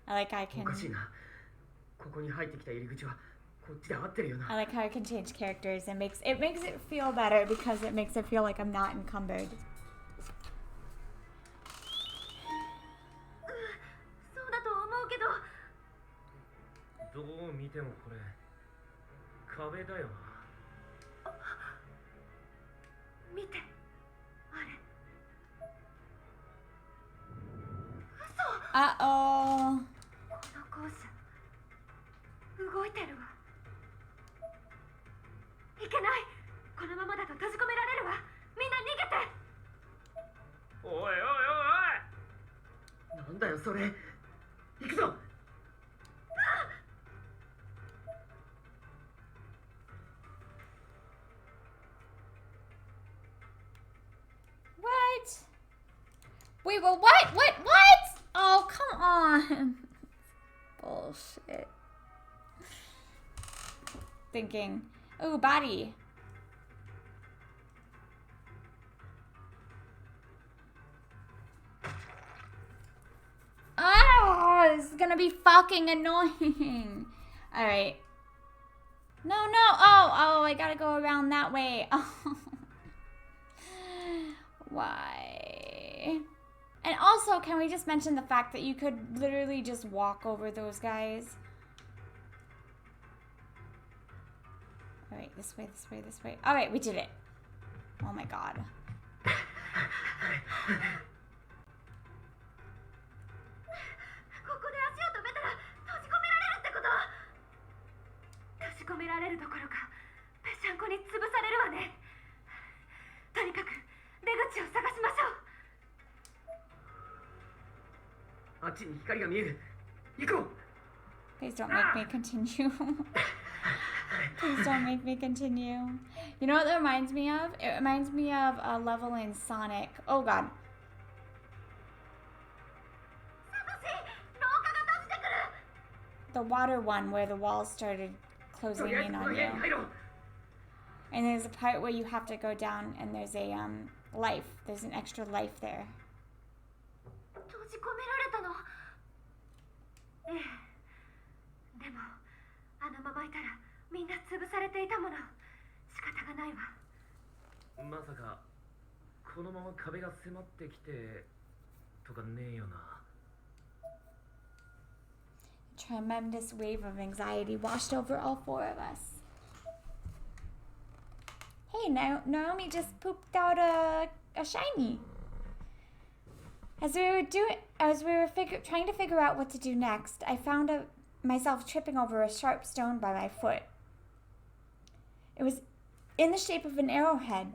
I like how I おかしい can な。ここに入ってきた入り口はこっちで合ってるよな。 I like how I can change characters and makes it feel better because it makes it feel like I'm not encumbered. そうだと思うけど、どう見てもこれ壁だよな。見て、あれ。 Uh-oh. この校舎動いてるわ。いけない、このままだと閉じ込められるわ。みんな逃げて。おいおいおいおい。なんだよそれ。行くぞ。 What? Wait, well, what? What? Oh, come on. Bullshit. Thinking, ooh, body. Oh, this is gonna be fucking annoying. All right. No, oh, I gotta go around that way. Why? And also, can we just mention the fact that you could literally just walk over those guys? Alright, this way, this way, this way. Alright, we did it. Oh my god. ここで足を止めたら閉じ込められるってこと？閉じ込められるどころか、ぺしゃんこに潰されるわね。とにかく出口を探しましょう。 あっちに光が見える。行こう。 Please don't make me continue. Please don't make me continue. You know what that reminds me of? It reminds me of a level in Sonic. Oh god. サトシ、廊下が閉じてくる。 The water one where the walls started と closing りあえ in ずこの on 部屋に you. 入ろう。 And there's a part where you have to go down and there's a life. There's an extra life there. 閉じ込められたの？ええ。でも、あのままいたらみんな潰されていたもの。仕方がないわ。まさかこのまま壁が迫ってきてとかねえよな。tremendous wave of anxiety washed over all four of us. Hey, Naomi just pooped out a shiny. As we were trying to figure out what to do next, I found myself tripping over a sharp stone by my foot. It was in the shape of an arrowhead.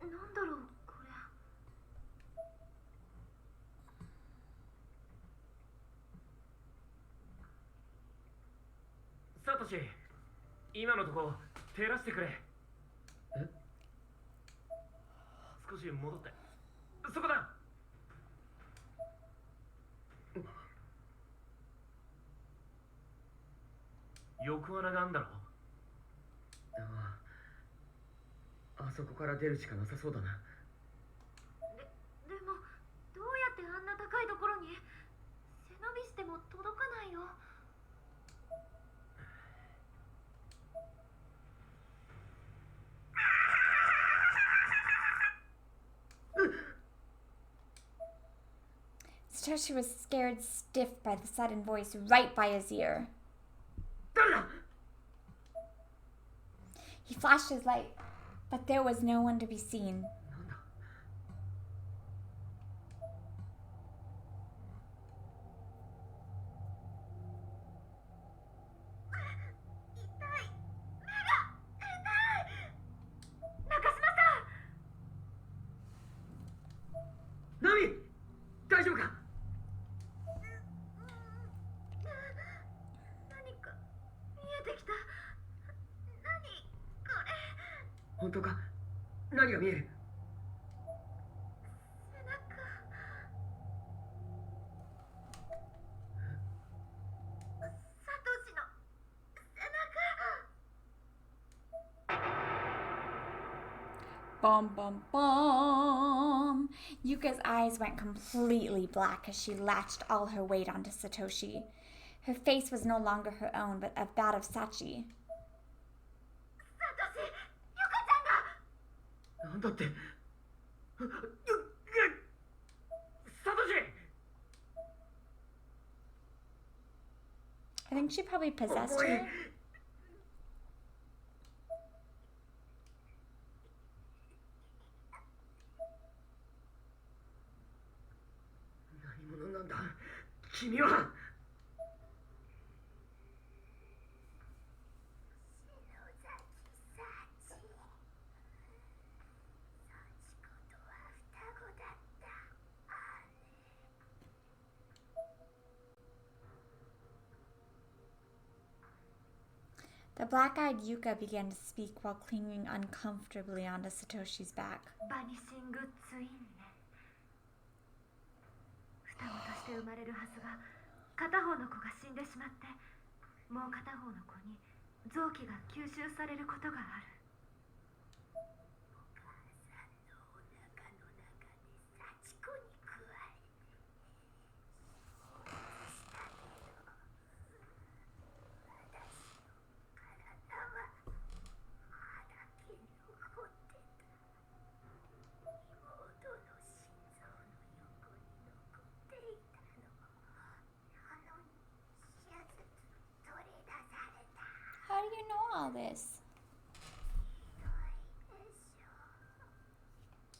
なんだろうこれ。サトシ、今のとこ照らしてくれ。え？少し戻って。そこだ。横穴があんだろ。あそこから出るしかなさそうだな。でもどうやってあんな高いところに。背伸びしても届かないよ。Satoshi was scared stiff by the sudden voice right by his ear. 誰だ？ He flashed his light, but there was no one to be seen. なんだ？ナミ、大丈夫か？何か見えてきた。何これ。本当か？何が見える？背中。サトシの背中。 Bum, bum, bum. Yuka's eyes went completely black as she latched all her weight onto Satoshi. Her face was no longer her own, but that of Sachi. なんだって？サトシ！ I think she probably possessed her. 何者なんだ？君は！The black-eyed Yuka began to speak while clinging uncomfortably onto Satoshi's back. バニシングツインね。双子として生まれるはずが片方の子が死んでしまって、もう片方の子に臓器が吸収されることがある。お母さんのお腹の中で幸子に食われてしたけど、私の体は歯だけ残ってた。妹の心臓の横に残っていたの。なのに手術取り出された。 How do you know all this? ひどいでしょ。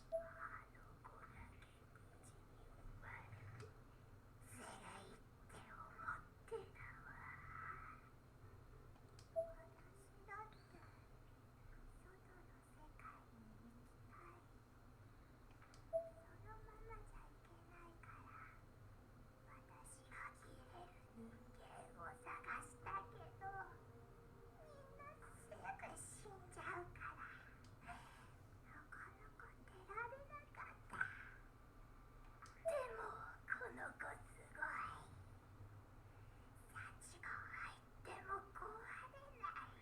あの子だけ無事に生まれる。ずるいって思ってたわ。私だって外の世界に行きたい。そのままじゃいけないから、私が切れる人間を探したけど、みんなすぐ死んじゃうから、なかなか出られなかった。でもこの子すごい。幸が入っても壊れない。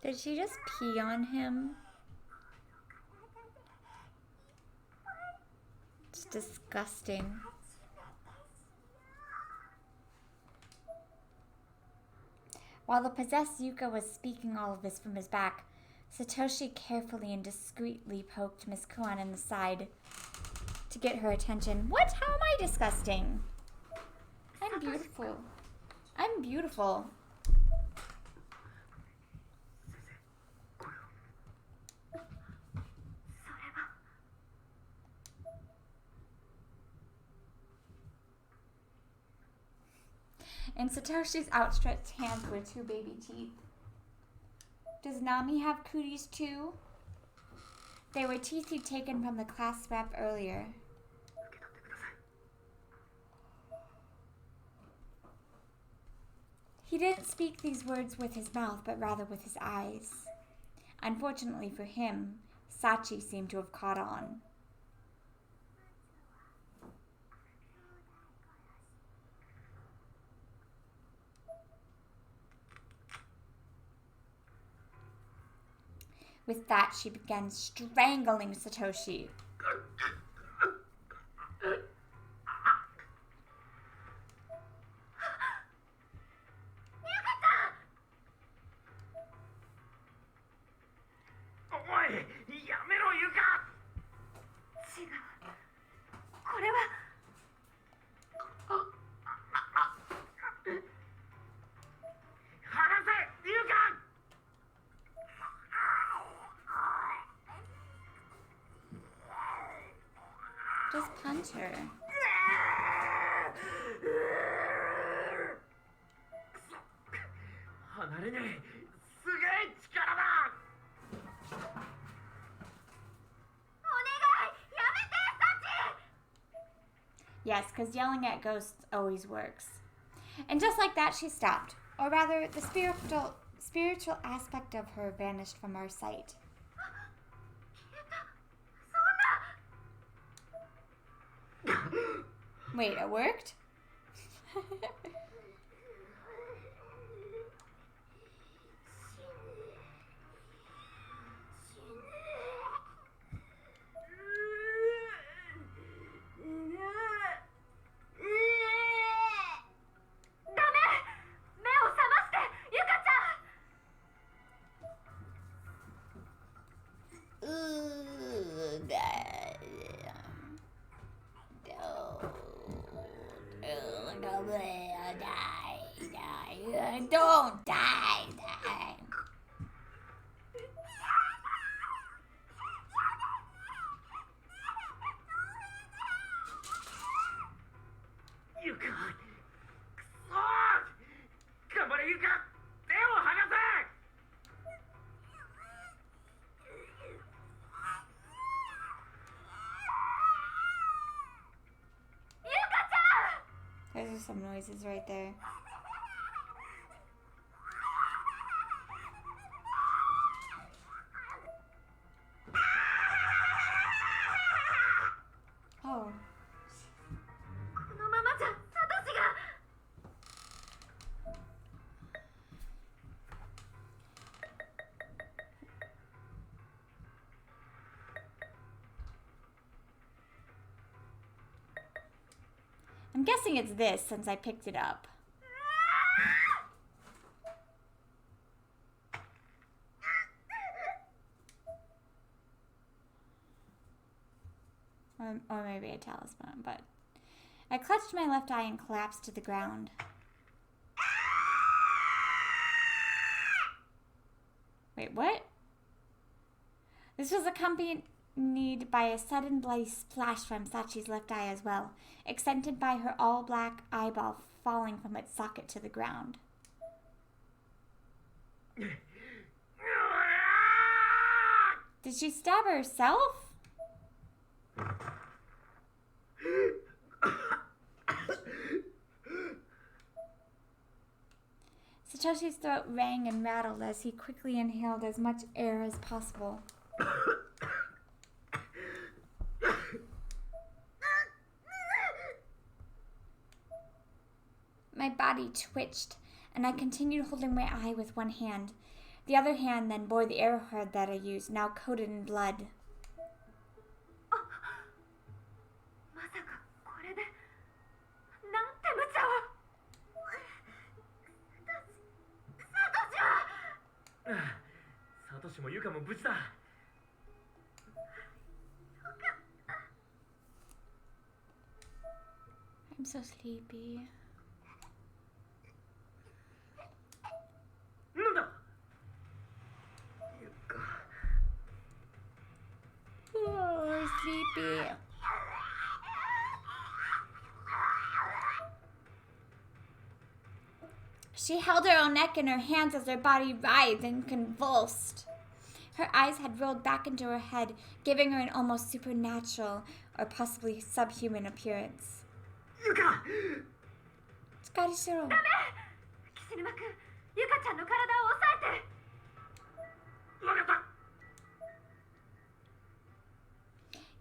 Did she just pee on him? It's disgusting. While the possessed Yuka was speaking all of this from his back, Satoshi carefully and discreetly poked Miss Kuan in the side to get her attention. What? How am I disgusting? I'm beautiful. I'm beautiful. それは In Satoshi's outstretched hands were two baby teeth. Does Nami have cooties too? They were teeth he'd taken from the class rep earlier. 受け取ってください。 He didn't speak these words with his mouth, but rather with his eyes. Unfortunately for him, Sachi seemed to have caught on. With that, she began strangling Satoshi. Just punch her. Yes, because yelling at ghosts always works. And just like that, she stopped. Or rather, the spiritual aspect of her vanished from our sight. Wait, it worked? Don't die. Yuka! くそー！頑張れユカ！手を離せ！ Those are some noises right there. Oh. このままじゃサトシが I'm guessing it's this since I picked it up. Or maybe a talisman, but I clutched my left eye and collapsed to the ground. Wait, what? This was accompanied by a sudden bloody splash from Sachi's left eye as well, accented by her all-black eyeball falling from its socket to the ground. Did she stab herself? Satoshi's throat rang and rattled as he quickly inhaled as much air as possible. My body twitched, and I continued holding my eye with one hand. The other hand then bore the arrowhead that I used, now coated in blood. まさかこれでなんて無茶をサトシはサトシちもユカも無事だ。I'm so sleepy. なんだ。ユカ。 Oh, sleepy. She held her own neck in her hands as her body writhed and convulsed. Her eyes had rolled back into her head, giving her an almost supernatural or possibly subhuman appearance. ユカ。疲れしろ。ダメ。岸沼くん、ゆかちゃんの体を押さえて。わかった。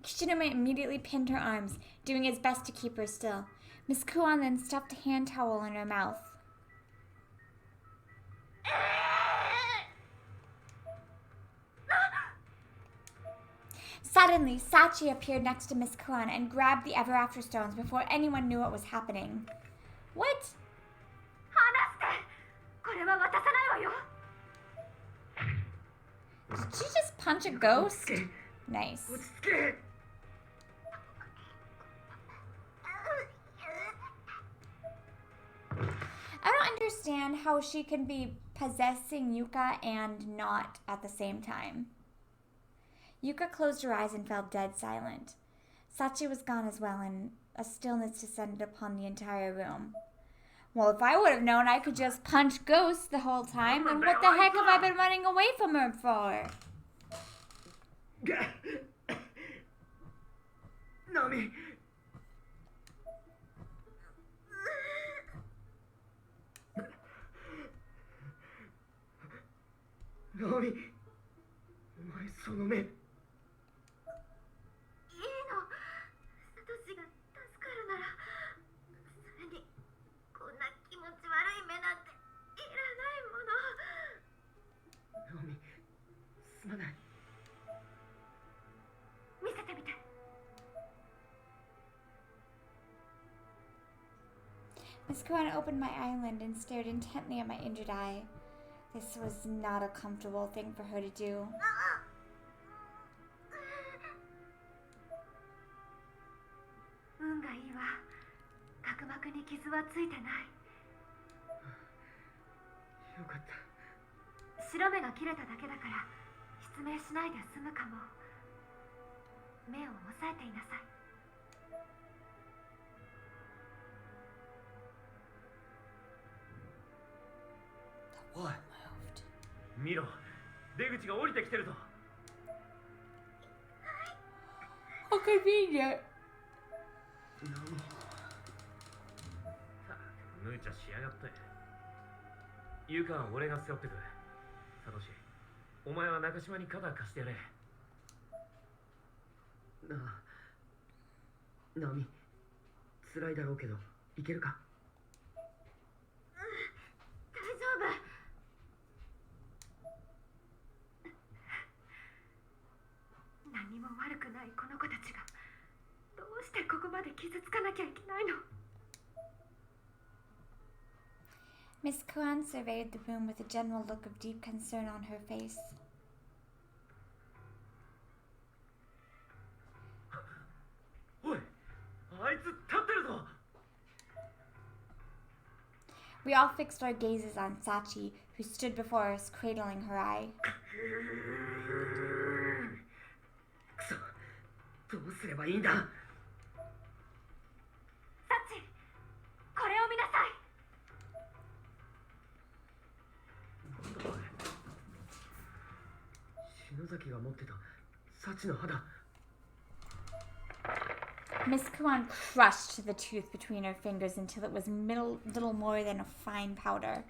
Kishinuma immediately pinned her arms, doing his best to keep her still. Miss Kuan then stuffed a hand towel in her mouth. Suddenly, Sachi appeared next to Miss Kuan and grabbed the Ever After Stones before anyone knew what was happening. What? 離して。これは渡さないわよ。 Did she just punch a ghost? Nice. 落ち着け。 I don't understand how she can be possessing Yuka and not at the same time. Yuka closed her eyes and fell dead silent. Sachi was gone as well, and a stillness descended upon the entire room. Well, if I would have known I could just punch ghosts the whole time, then what the heck have I been running away from her for? ナミ。ナミ、お前その目。いいの。サトシが助かるなら。それにこんな気持ち悪い目なんていらないもの。ナミ、すまない。見せてみて。 Miss Kuan opened my eyelid and stared intently at my injured eye. This was not a comfortable thing for her to do. 運がいいわ。角膜に傷はついてない。よかった。白目が切れただけだから失明しないで済むかも。目を押さえていなさい。 おい、見ろ、出口が降りてきてるぞ。How convenient. 無茶しやがって。ユカは俺が背負ってく。サトシ、お前は中島に肩貸してやれ。なあ、ナミ、辛いだろうけど、いけるか？大丈夫。 何も悪くないこの子たちがどうしてここまで傷つかなきゃいけないの。 Miss Kuan surveyed the room with a general look of deep concern on her face. おい、あいつ立ってるぞ。 We all fixed our gazes on Sachi, who stood before us, cradling her eye. くそ、どうすればいいんだ？サチ、これを見なさい。篠崎が持ってたサチの肌。 Miss Kuan crushed the tooth between her fingers until it was little more than a fine powder.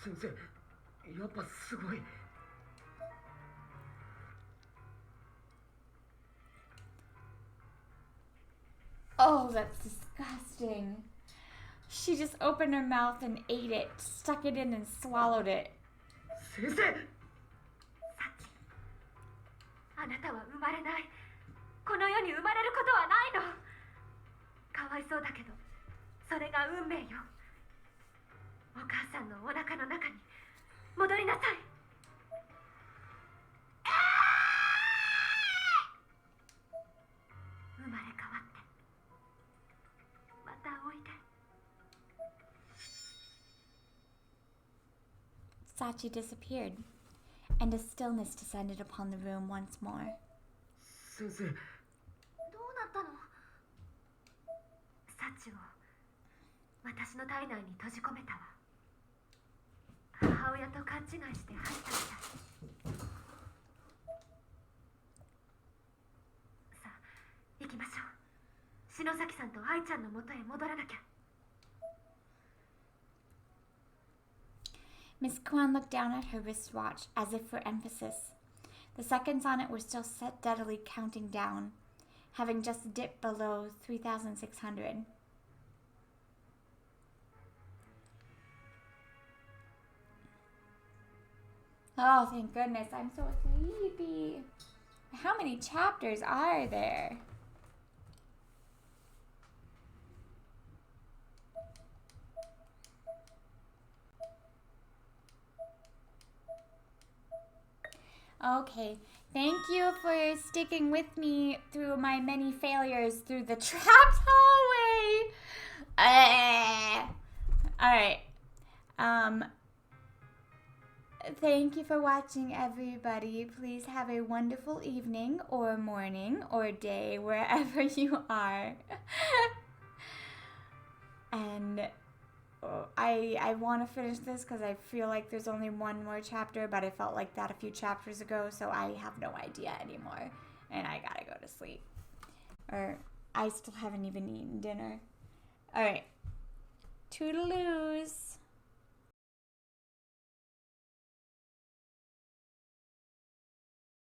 先生、やっぱすごい。 Oh, that's disgusting. She just opened her mouth and ate it, stuck it in and swallowed it. 先生。サチ、あなたは生まれない。この世に生まれることはないの。かわいそうだけど、それが運命よ。お母さんのお腹の中に戻りなさい。生まれ変わってまたおいで。 Sachi disappeared, and a stillness descended upon the room once more. 先生、どうなったの？サチを私の体内に閉じ込めたわ。母親と勘違いして入ったみたい。さあ行きましょう。篠崎さんと愛ちゃんの元へ戻らなきゃ。 Miss Kwan looked down at her wristwatch as if for emphasis. The seconds on it were still steadily counting down, having just dipped below 3,600. Oh, thank goodness. I'm so sleepy. How many chapters are there? Okay, thank you for sticking with me through my many failures through the trapped hallway. Alright. Thank you for watching, everybody. Please have a wonderful evening or morning or day wherever you are. And I want to finish this because I feel like there's only one more chapter, but I felt like that a few chapters ago, so I have no idea anymore. And I gotta go to sleep. Or I still haven't even eaten dinner. Alright. Toodaloos.